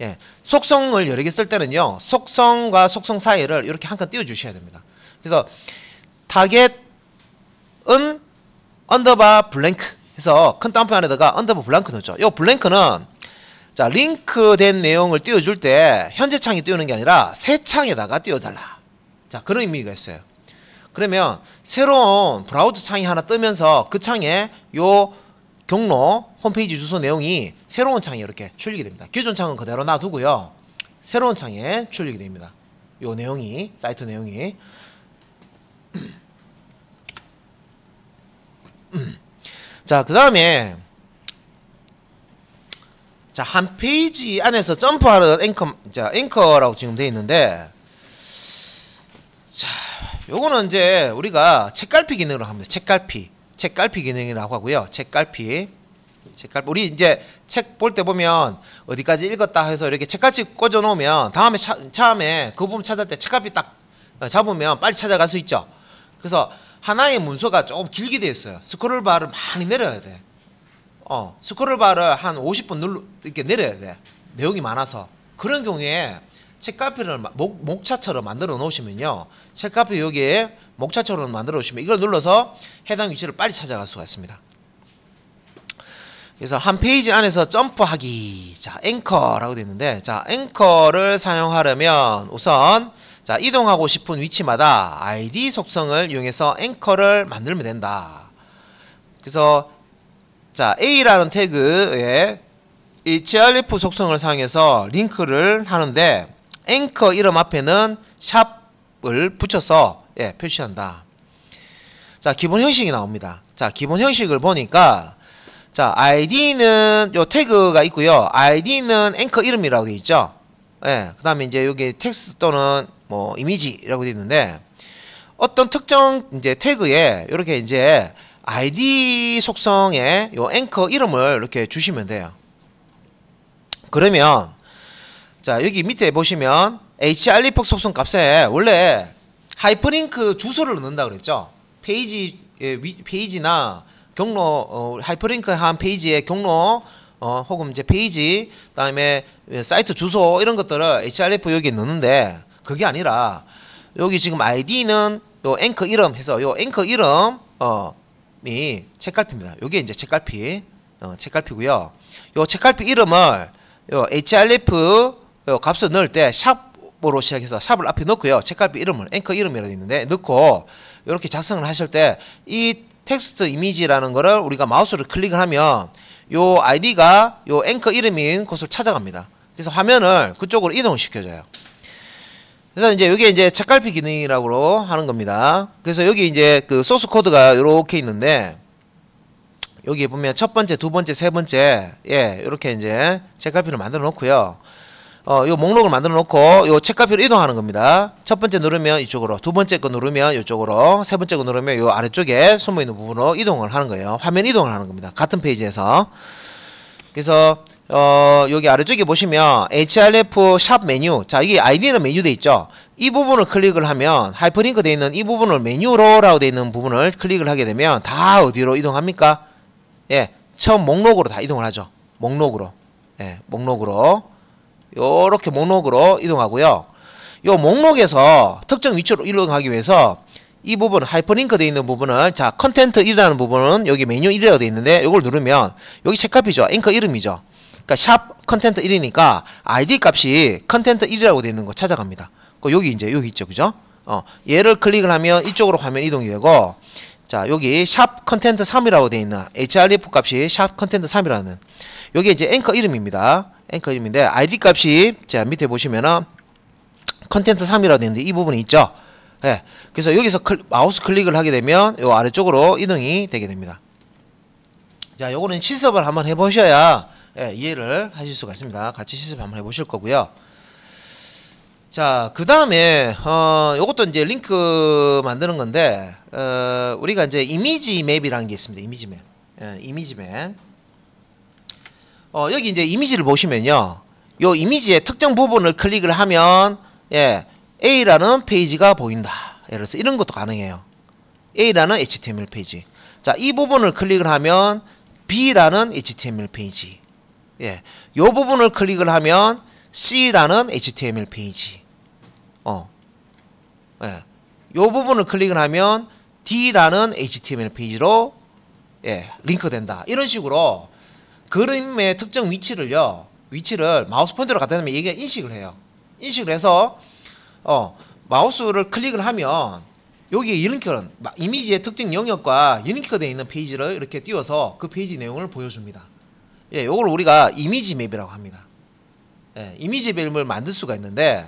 예. 속성을 여러 개 쓸 때는요, 속성과 속성 사이를 이렇게 한 칸 띄워 주셔야 됩니다. 그래서, 타겟 은 언더바 블랭크 해서 큰 따옴표 안에다가 언더바 블랭크 넣었죠. 요 블랭크는 자, 링크된 내용을 띄워줄 때 현재 창에 띄우는 게 아니라 새 창에다가 띄워달라. 자, 그런 의미가 있어요. 그러면 새로운 브라우저 창이 하나 뜨면서 그 창에 요 경로 홈페이지 주소 내용이 새로운 창에 이렇게 출력이 됩니다. 기존 창은 그대로 놔두고요. 새로운 창에 출력이 됩니다. 요 내용이 사이트 내용이 자, 그 다음에 자, 한 페이지 안에서 점프하는 앵커, 자, 앵커라고 지금 되어 있는데 자, 요거는 이제 우리가 책갈피 기능으로 합니다. 책갈피 기능이라고 하고요. 책갈피. 우리 이제 책 볼 때 보면 어디까지 읽었다 해서 이렇게 책갈피 꽂아 놓으면 다음에 처음에 그 부분 찾을 때 책갈피 딱 잡으면 빨리 찾아갈 수 있죠. 그래서 하나의 문서가 조금 길게 되어 있어요. 스크롤 바를 많이 내려야 돼. 스크롤 바를 한 50번 이렇게 내려야 돼. 내용이 많아서. 그런 경우에 책갈피를 목차처럼 만들어 놓으시면요. 책갈피 여기에 목차처럼 만들어 놓으시면 이걸 눌러서 해당 위치를 빨리 찾아갈 수가 있습니다. 그래서 한 페이지 안에서 점프하기. 자, 앵커라고 되어 있는데, 자, 앵커를 사용하려면 우선 자, 이동하고 싶은 위치마다 ID 속성을 이용해서 앵커를 만들면 된다. 그래서 자, A라는 태그에 이 grep 속성을 사용해서 링크를 하는데 앵커 이름 앞에는 샵을 붙여서 표시한다. 자, 기본 형식이 나옵니다. 자, 기본 형식을 보니까 자, ID는 요 태그가 있고요. ID는 앵커 이름이라고 되어 있죠. 그 다음에 이제 여기 텍스트 또는 뭐 이미지라고 되어 있는데 어떤 특정 이제 태그에 이렇게 이제 ID 속성에 요 앵커 이름을 이렇게 주시면 돼요. 그러면 자, 여기 밑에 보시면 href 속성 값에 원래 하이퍼링크 주소를 넣는다 그랬죠. 페이지나 경로 하이퍼링크 한 페이지의 경로 혹은 이제 페이지 그다음에 사이트 주소 이런 것들을 href 여기에 넣는데 그게 아니라 여기 지금 id는 요 앵커 이름 해서 요 앵커 이름이 책갈피입니다. 요게 이제 책갈피고요. 요 책갈피 이름을 요 href 요 값을 넣을 때 샵으로 시작해서 샵을 앞에 넣고요. 책갈피 이름을 앵커 이름이라고 있는데 넣고 이렇게 작성을 하실 때 이 텍스트 이미지라는 거를 우리가 마우스를 클릭을 하면 요 아이디가 요 앵커 이름인 곳을 찾아갑니다. 그래서 화면을 그쪽으로 이동시켜줘요. 그래서 이제 이게 이제 책갈피 기능이라고 하는 겁니다. 그래서 여기 이제 그 소스 코드가 이렇게 있는데 여기 보면 첫 번째, 두 번째, 세 번째 이렇게 이제 책갈피를 만들어 놓고요. 요 목록을 만들어 놓고 요 책갈피로 이동하는 겁니다. 첫 번째 누르면 이쪽으로, 두 번째 거 누르면 이쪽으로, 세 번째 거 누르면 요 아래쪽에 숨어 있는 부분으로 이동을 하는 거예요. 화면 이동을 하는 겁니다. 같은 페이지에서. 그래서 여기 아래쪽에 보시면 href 샵 메뉴. 자, 이게 id는 메뉴 돼 있죠. 이 부분을 클릭을 하면 하이퍼링크 돼 있는 이 부분을 메뉴로라고 돼 있는 부분을 클릭을 하게 되면 다 어디로 이동합니까? 처음 목록으로 다 이동을 하죠. 목록으로. 목록으로. 요렇게 목록으로 이동하고요. 요 목록에서 특정 위치로 이동하기 위해서 이 부분 하이퍼링크 되어 있는 부분을 자, 컨텐트 1이라는 부분은 여기 메뉴 1이라고 되어 있는데 이걸 누르면 여기 책갈피죠. 앵커 이름이죠. 그러니까 샵 컨텐트 1이니까 ID 값이 컨텐트 1이라고 되어 있는 거 찾아갑니다. 여기 이제 여기 있죠. 그죠? 얘를 클릭을 하면 이쪽으로 화면 이동이 되고 자, 여기 샵 컨텐트 3이라고 되어 있는 href 값이 샵 컨텐트 3이라는 여기 이제 앵커 이름입니다. 앵커 이름인데 ID 값이 자, 밑에 보시면은 컨텐트 3이라고 되어 있는데 이 부분이 있죠. 그래서 여기서 마우스 클릭을 하게 되면 요 아래쪽으로 이동이 되게 됩니다. 자, 요거는 실습을 한번 해보셔야 이해를 하실 수가 있습니다. 같이 실습 한번 해보실 거고요. 자, 그 다음에 요것도 이제 링크 만드는 건데 우리가 이제 이미지 맵이라는 게 있습니다. 이미지 맵. 이미지 맵. 여기 이제 이미지를 보시면요. 요 이미지의 특정 부분을 클릭을 하면 A라는 페이지가 보인다. 예를 들어서 이런 것도 가능해요. A라는 HTML 페이지. 자, 이 부분을 클릭을 하면 B라는 HTML 페이지. 요 부분을 클릭을 하면 C라는 HTML 페이지. 요 부분을 클릭을 하면 D라는 HTML 페이지로 링크된다. 이런 식으로 그림의 특정 위치를 마우스 포인터로 갖다 대면 얘가 인식을 해요. 인식을 해서 마우스를 클릭을 하면 여기에 링크는 이미지의 특정 영역과 링크가 되어 있는 페이지를 이렇게 띄워서 그 페이지 내용을 보여줍니다. 요걸 우리가 이미지 맵이라고 합니다. 이미지 맵을 만들 수가 있는데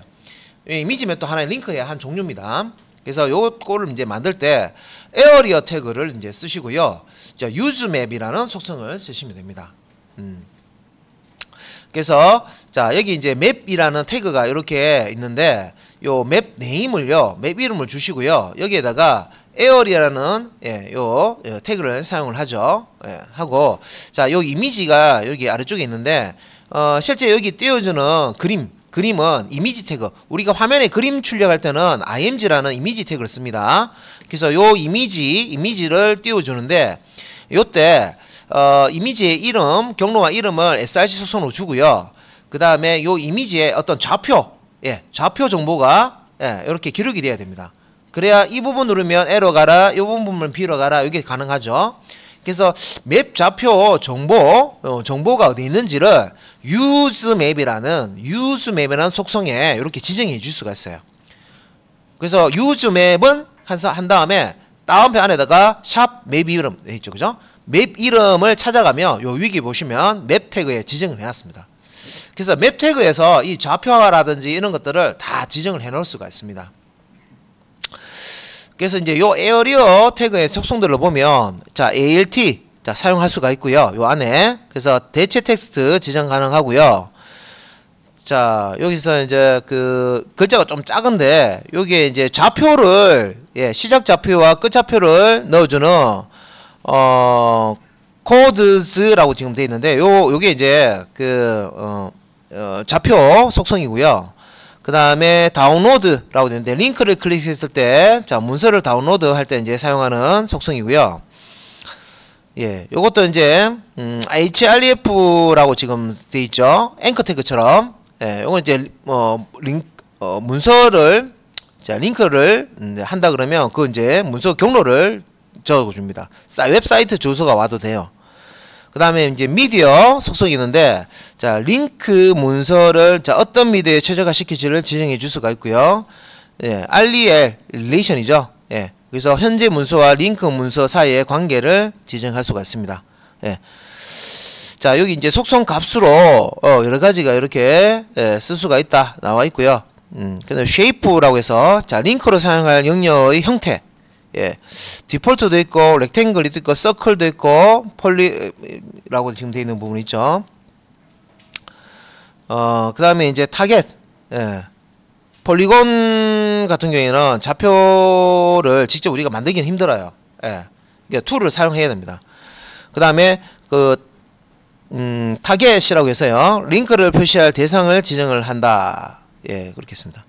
이미지 맵도 하나의 링크의 한 종류입니다. 그래서 요거를 이제 만들 때 에어리어 태그를 이제 쓰시고요. 자, use map이라는 속성을 쓰시면 됩니다. 그래서 자, 여기 이제 맵이라는 태그가 이렇게 있는데 요 맵 네임을요, 맵 이름을 주시고요. 여기에다가 에어리라는 요 태그를 사용을 하죠. 하고 자, 요 이미지가 여기 아래쪽에 있는데 실제 여기 띄워주는 그림은 이미지 태그. 우리가 화면에 그림 출력할 때는 img라는 이미지 태그를 씁니다. 그래서 요 이미지를 띄워주는데 요때 이미지의 이름, 경로와 이름을 src 속성으로 주고요. 그 다음에 요 이미지의 어떤 좌표 정보가 이렇게 기록이 돼야 됩니다. 그래야 이 부분 누르면 에러 가라, 이 부분을 빌어 가라, 이게 가능하죠. 그래서 맵 좌표 정보가 어디 있는지를 useMap이라는 속성에 이렇게 지정해 줄 수가 있어요. 그래서 useMap은 한 다음에 다운표 안에다가 샵 맵 이름 있죠, 그죠? 맵 이름을 찾아가면 요 위기 보시면 맵 태그에 지정을 해놨습니다. 그래서 맵 태그에서 이 좌표라든지 이런 것들을 다 지정을 해 놓을 수가 있습니다. 그래서 이제 요 에어리어 태그의 속성들을 보면 자, ALT 사용할 수가 있고요. 요 안에 그래서 대체 텍스트 지정 가능하고요. 자, 여기서 이제 그 글자가 좀 작은데 여기에 이제 좌표를 시작 좌표와 끝 좌표를 넣어주는 코드스라고 지금 되어 있는데 요게 이제 그 좌표 속성이고요. 그 다음에 다운로드라고 되는데 링크를 클릭했을 때 자, 문서를 다운로드 할 때 이제 사용하는 속성이고요. 요것도 이제 href라고 지금 돼 있죠. 앵커 태그처럼. 요건 이제 문서를 링크를 한다 그러면 그 이제 문서 경로를 적어줍니다. 웹사이트 주소가 와도 돼요. 그 다음에 이제 미디어 속성이 있는데 자, 링크 문서를 자, 어떤 미디어에 최적화 시킬지를 지정해 줄 수가 있고요. REL 릴레이션이죠. 그래서 현재 문서와 링크 문서 사이의 관계를 지정할 수가 있습니다. 자, 여기 이제 속성 값으로 여러 가지가 이렇게 쓸 수가 있다 나와 있고요. 그다음에 shape라고 해서 자, 링크로 사용할 영역의 형태. 디폴트도 있고 렉탱글도 있고 서클도 있고 폴리라고 지금 되어 있는 부분이 있죠. 그 다음에 이제 타겟, 폴리곤 같은 경우에는 좌표를 직접 우리가 만들기는 힘들어요. 그러니까 툴을 사용해야 됩니다. 그 다음에 그 타겟이라고 해서요, 링크를 표시할 대상을 지정을 한다. 그렇게 했습니다.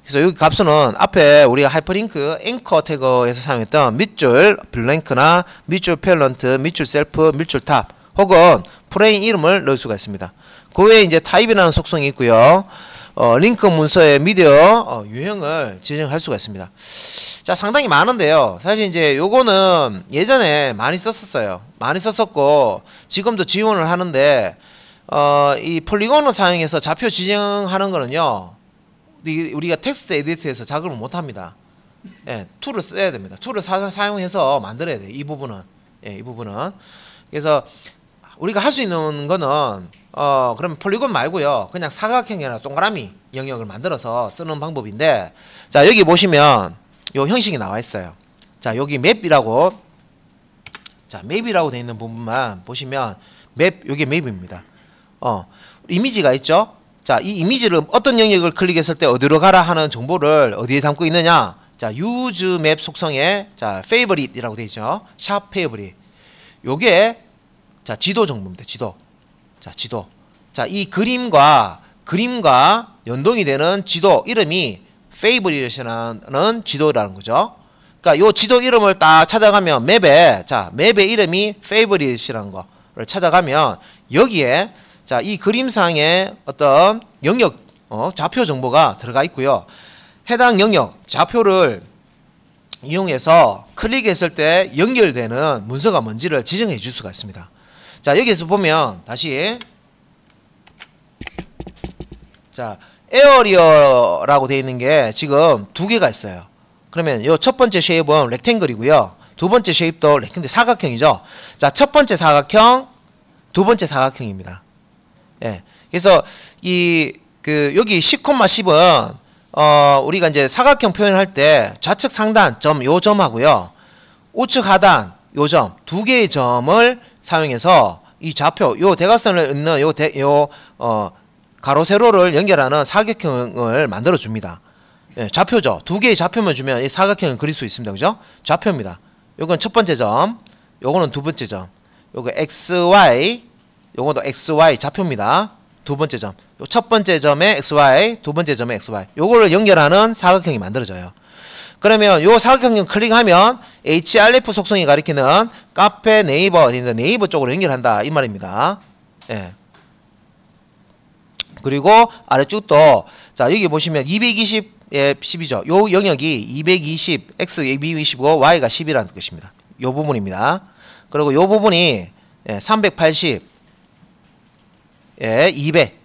그래서 여기 값은 앞에 우리가 하이퍼링크 앵커 태그에서 사용했던 밑줄 블랭크나 밑줄 펠런트, 밑줄 셀프, 밑줄 탑 혹은 프레임 이름을 넣을 수가 있습니다. 그 외에 이제 타입이라는 속성이 있고요. 링크 문서의 미디어 유형을 지정할 수가 있습니다. 자, 상당히 많은데요. 사실 이제 요거는 예전에 많이 썼었어요. 많이 썼었고 지금도 지원을 하는데 이 폴리곤을 사용해서 좌표 지정하는 거는요, 우리가 텍스트 에디터에서 작업을 못합니다. 툴을 써야 됩니다. 툴을 사용해서 만들어야 돼요. 이 부분은. 이 부분은. 그래서 우리가 할 수 있는 거는 그러면 폴리곤 말고요, 그냥 사각형이나 동그라미 영역을 만들어서 쓰는 방법인데, 자, 여기 보시면 요 형식이 나와 있어요. 자, 여기 맵이라고 되어 있는 부분만 보시면 요게 맵입니다. 이미지가 있죠. 자, 이 이미지를 어떤 영역을 클릭했을 때 어디로 가라 하는 정보를 어디에 담고 있느냐. 자, useMap 속성에 자, favorite이라고 되어 있죠. 샵 favorite. 요게 자, 지도 정보입니다. 지도. 자, 지도. 자, 이 그림과 연동이 되는 지도 이름이 favorite라는 지도라는 거죠. 그러니까 요 지도 이름을 딱 찾아가면 맵의 이름이 favorite이라는 거를 찾아가면 여기에 자, 이 그림상의 어떤 영역, 좌표 정보가 들어가 있고요. 해당 영역, 좌표를 이용해서 클릭했을 때 연결되는 문서가 뭔지를 지정해 줄 수가 있습니다. 자, 여기에서 보면 다시 자, 에어리어라고 되어 있는 게 지금 두 개가 있어요. 그러면 요 첫 번째 쉐입은 렉탱글이고요. 두 번째 쉐입도 렉탱글 사각형이죠. 자, 첫 번째 사각형, 두 번째 사각형입니다. 그래서 여기 10,10은 우리가 이제 사각형 표현할 때 좌측 상단 점 요 점하고요, 우측 하단 요 점 두 개의 점을 사용해서 이 좌표 요 대각선을 잇는 가로 세로를 연결하는 사각형을 만들어 줍니다. 예, 좌표죠. 두 개의 좌표만 주면 이 사각형을 그릴 수 있습니다. 그죠? 좌표입니다. 요건 첫 번째 점, 요거는 두 번째 점. 요거 XY, 요것도 XY 좌표입니다. 두 번째 점. 요 첫 번째 점에 XY, 두 번째 점에 XY. 요거를 연결하는 사각형이 만들어져요. 그러면 요 사각형 클릭하면 href 속성이 가리키는 카페 네이버 쪽으로 연결한다 이 말입니다. 예. 그리고 아래쪽도 자 여기 보시면 220에 10이죠. 요 영역이 220 x 220이고 y가 10이라는 뜻입니다. 요 부분입니다. 그리고 요 부분이 380 200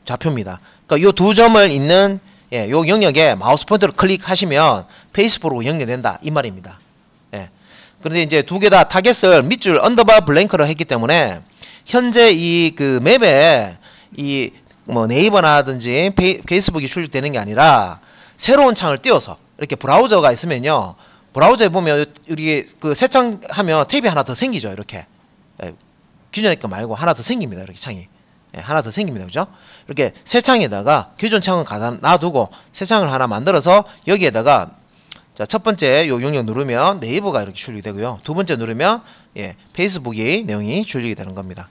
좌표입니다. 그러니까 요 두 점을 잇는 요 영역에 마우스 포인터를 클릭하시면 페이스북으로 연결된다 이 말입니다. 예. 그런데 이제 두 개 다 타겟을 밑줄 언더바 블랭크로 했기 때문에 현재 이 그 맵에 이 뭐 네이버나든지 페이스북이 출력되는 게 아니라 새로운 창을 띄워서 이렇게 브라우저가 있으면요. 브라우저에 보면 우리 그 새 창 하면 탭이 하나 더 생기죠. 이렇게. 예. 기존의 거 말고 하나 더 생깁니다. 이렇게 창이. 예, 하나 더 생깁니다. 그죠? 이렇게 새 창에다가 기존 창은 가다 놔두고 새 창을 하나 만들어서 여기에다가 자, 첫 번째 요 영역 누르면 네이버가 이렇게 출력이 되고요. 두 번째 누르면 페이스북이 내용이 출력이 되는 겁니다.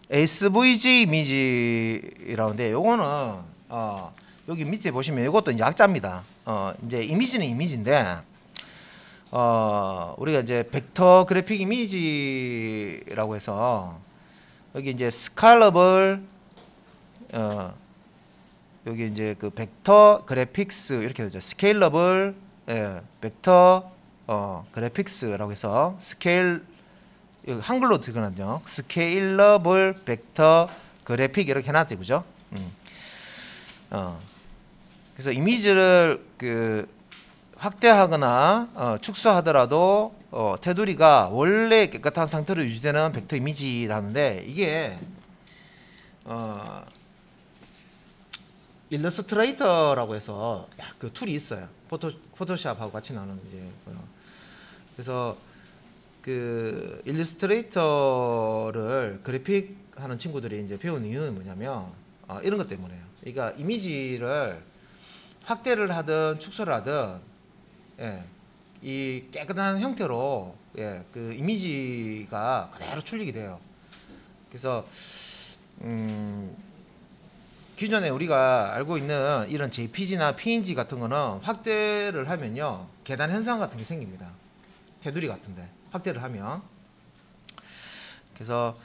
SVG 이미지라는데 요거는 여기 밑에 보시면 이것도 이제 약자입니다. 이제 이미지는 이미지인데 우리가 이제 벡터 그래픽 이미지라고 해서 여기 이제 스칼러블 여기 이제 그 벡터 그래픽스 이렇게 되죠. 스케일러블 벡터 그래픽스라고 해서 스케일 여기 한글로 들어가죠. 스케일러블 벡터 그래픽 이렇게 해놨죠, 그죠? 그래서 이미지를 그 확대하거나 축소하더라도 테두리가 원래 깨끗한 상태로 유지되는 벡터 이미지라는데 이게 일러스트레이터라고 해서 그 툴이 있어요. 포토샵하고 같이 나오는 이제 그래서 그 일러스트레이터를 그래픽 하는 친구들이 이제 배우는 이유는 뭐냐면 이런 것 때문에요. 그러니까 이미지를 확대를 하든 축소를 하든 이 깨끗한 형태로 그 이미지가 그대로 출력이 돼요. 그래서 기존에 우리가 알고 있는 이런 JPG나 PNG 같은 거는 확대를 하면요 계단 현상 같은 게 생깁니다. 테두리 같은데 확대를 하면 그래서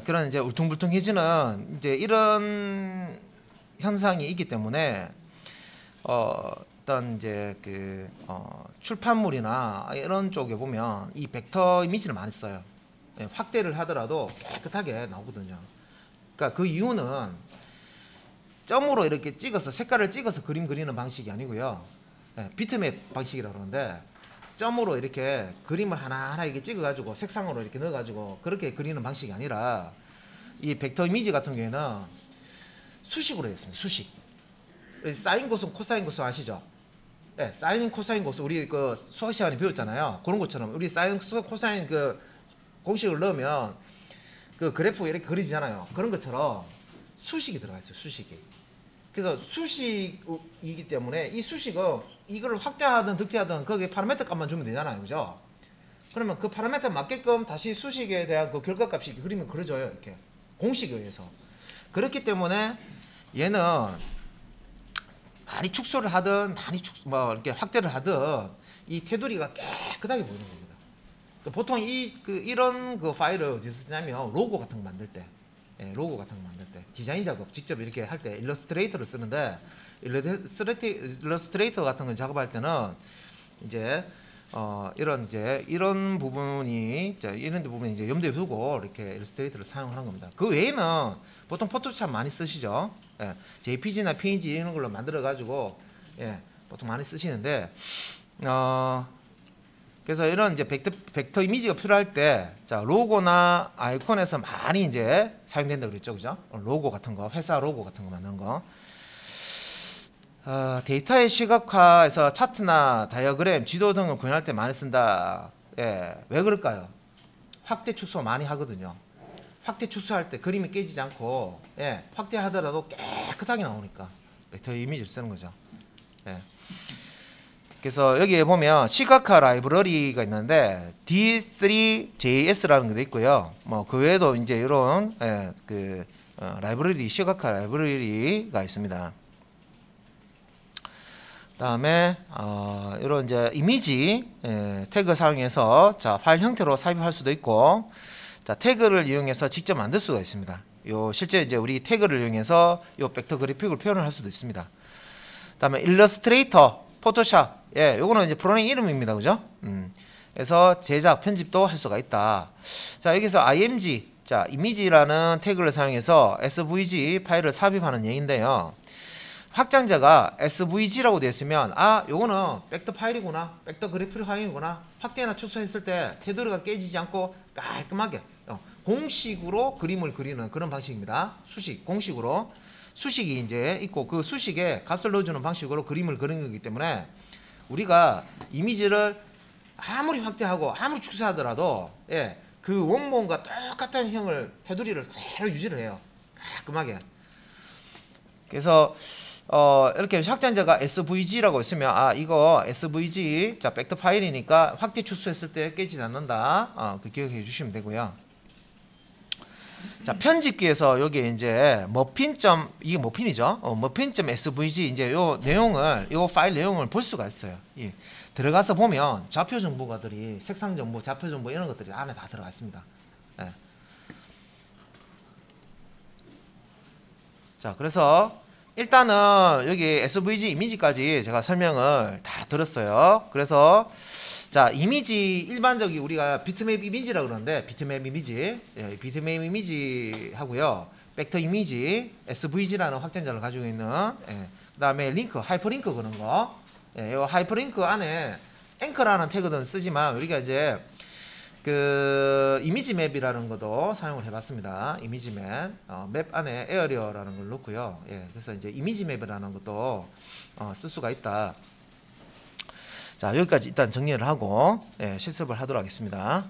그런 이제 울퉁불퉁해지는 이제 이런 현상이 있기 때문에 어떤 이제 그 출판물이나 이런 쪽에 보면 이 벡터 이미지를 많이 써요. 확대를 하더라도 깨끗하게 나오거든요. 그러니까 그 이유는 점으로 이렇게 찍어서 색깔을 찍어서 그림 그리는 방식이 아니고요. 비트맵 방식이라고 그러는데 점으로 이렇게 그림을 하나하나 이렇게 찍어가지고 색상으로 이렇게 넣어가지고 그렇게 그리는 방식이 아니라 이 벡터 이미지 같은 경우에는 수식으로 했습니다. 수식. 사인 고스, 코사인 고스 아시죠? 네, 사인, 코사인 고스 우리 그 수학 시간에 배웠잖아요. 그런 것처럼 우리 사인, 코사인 그 공식을 넣으면 그 그래프 이렇게 그리잖아요. 그런 것처럼 수식이 들어가 있어요. 수식이. 그래서 수식이기 때문에 이 수식은 이거를 확대하든 득대하든 거기에 파라미터 값만 주면 되잖아요. 그죠? 그러면 그 파라미터 맞게끔 다시 수식에 대한 그 결과값이 이렇게 그리면 그려져요. 이렇게 공식에 의해서. 그렇기 때문에 얘는 많이 축소를 하든 많이 뭐 이렇게 확대를 하든 이 테두리가 깨끗하게 보이는 겁니다. 보통 이런 그 파일을 어디서 쓰냐면 로고 같은 거 만들 때 로고 같은 거 만들 때 디자인 작업 직접 이렇게 할 때 일러스트레이터를 쓰는데 일러스트레이터 같은 거 작업할 때는 이제 이런 부분이 이제 염두에 두고 이렇게 일러스트레이터를 사용하는 겁니다. 그 외에는 보통 포토샵 많이 쓰시죠. JPG나 PNG 이런 걸로 만들어 가지고 보통 많이 쓰시는데 그래서 이런 이제 벡터 이미지가 필요할 때, 자, 로고나 아이콘에서 많이 이제 사용된다고 그랬죠. 그죠? 로고 같은 거, 회사 로고 같은 거 만드는 거. 데이터의 시각화에서 차트나 다이어그램, 지도 등을 구현할 때 많이 쓴다. 왜 그럴까요? 확대 축소 많이 하거든요. 확대 추수할 때 그림이 깨지지 않고 예, 확대하더라도 깨끗하게 나오니까 벡터 이미지를 쓰는 거죠. 예. 그래서 여기에 보면 시각화 라이브러리가 있는데 D3JS라는 게 있고요. 뭐 그 외에도 이제 이런 예, 그 라이브러리 시각화 라이브러리가 있습니다. 다음에 이런 이제 이미지 태그 사용해서 자 파일 형태로 삽입할 수도 있고, 자 태그를 이용해서 직접 만들 수가 있습니다. 요 실제 이제 우리 태그를 이용해서 요 벡터 그래픽을 표현을 할 수도 있습니다. 다음에 일러스트레이터, 포토샵, 예, 요거는 이제 프로그램 이름입니다, 그죠? 그래서 제작, 편집도 할 수가 있다. 자 여기서 img, 자 이미지라는 태그를 사용해서 svg 파일을 삽입하는 예인데요. 확장자가 svg라고 되어 있으면 아 요거는 벡터 파일이구나, 벡터 그래픽 파일이구나, 확대나 추수했을 때 테두리가 깨지지 않고 깔끔하게 공식으로 그림을 그리는 그런 방식입니다. 수식, 공식으로 수식이 이제 있고 그 수식에 값을 넣어주는 방식으로 그림을 그리는 거기 때문에 우리가 이미지를 아무리 확대하고 아무리 축소하더라도 예, 그 원본과 똑같은 형을 테두리를 그대로 유지를 해요. 깔끔하게. 그래서 이렇게 확장자가 svg라고 있으면 아 이거 svg 자 벡터 파일이니까 확대 추수했을 때 깨지지 않는다. 그 기억해 주시면 되고요. 자 편집기에서 여기 이제 머핀., 이게 머핀이죠. 머핀.svg 이제 요 내용을, 요 파일 내용을 볼 수가 있어요. 예. 들어가서 보면 좌표 정보가들이 색상 정보, 좌표 정보 이런 것들이 안에 다 들어가 있습니다. 예. 자 그래서 일단은 여기 svg 이미지까지 제가 설명을 다 들었어요. 그래서 자 이미지 일반적인 우리가 비트맵 이미지라고 그러는데 비트맵 이미지, 예, 비트맵 이미지 하고요. 벡터 이미지 svg라는 확장자를 가지고 있는 예, 그 다음에 링크, 하이퍼링크 그런 거, 예, 이 하이퍼링크 안에 앵커라는 태그는 쓰지만 우리가 이제 그 이미지 맵이라는 것도 사용을 해봤습니다. 이미지 맵, 맵 안에 에어리어라는 걸 넣고요. 예, 그래서 이제 이미지 맵이라는 것도 쓸 수가 있다. 자 여기까지 일단 정리를 하고 예, 실습을 하도록 하겠습니다.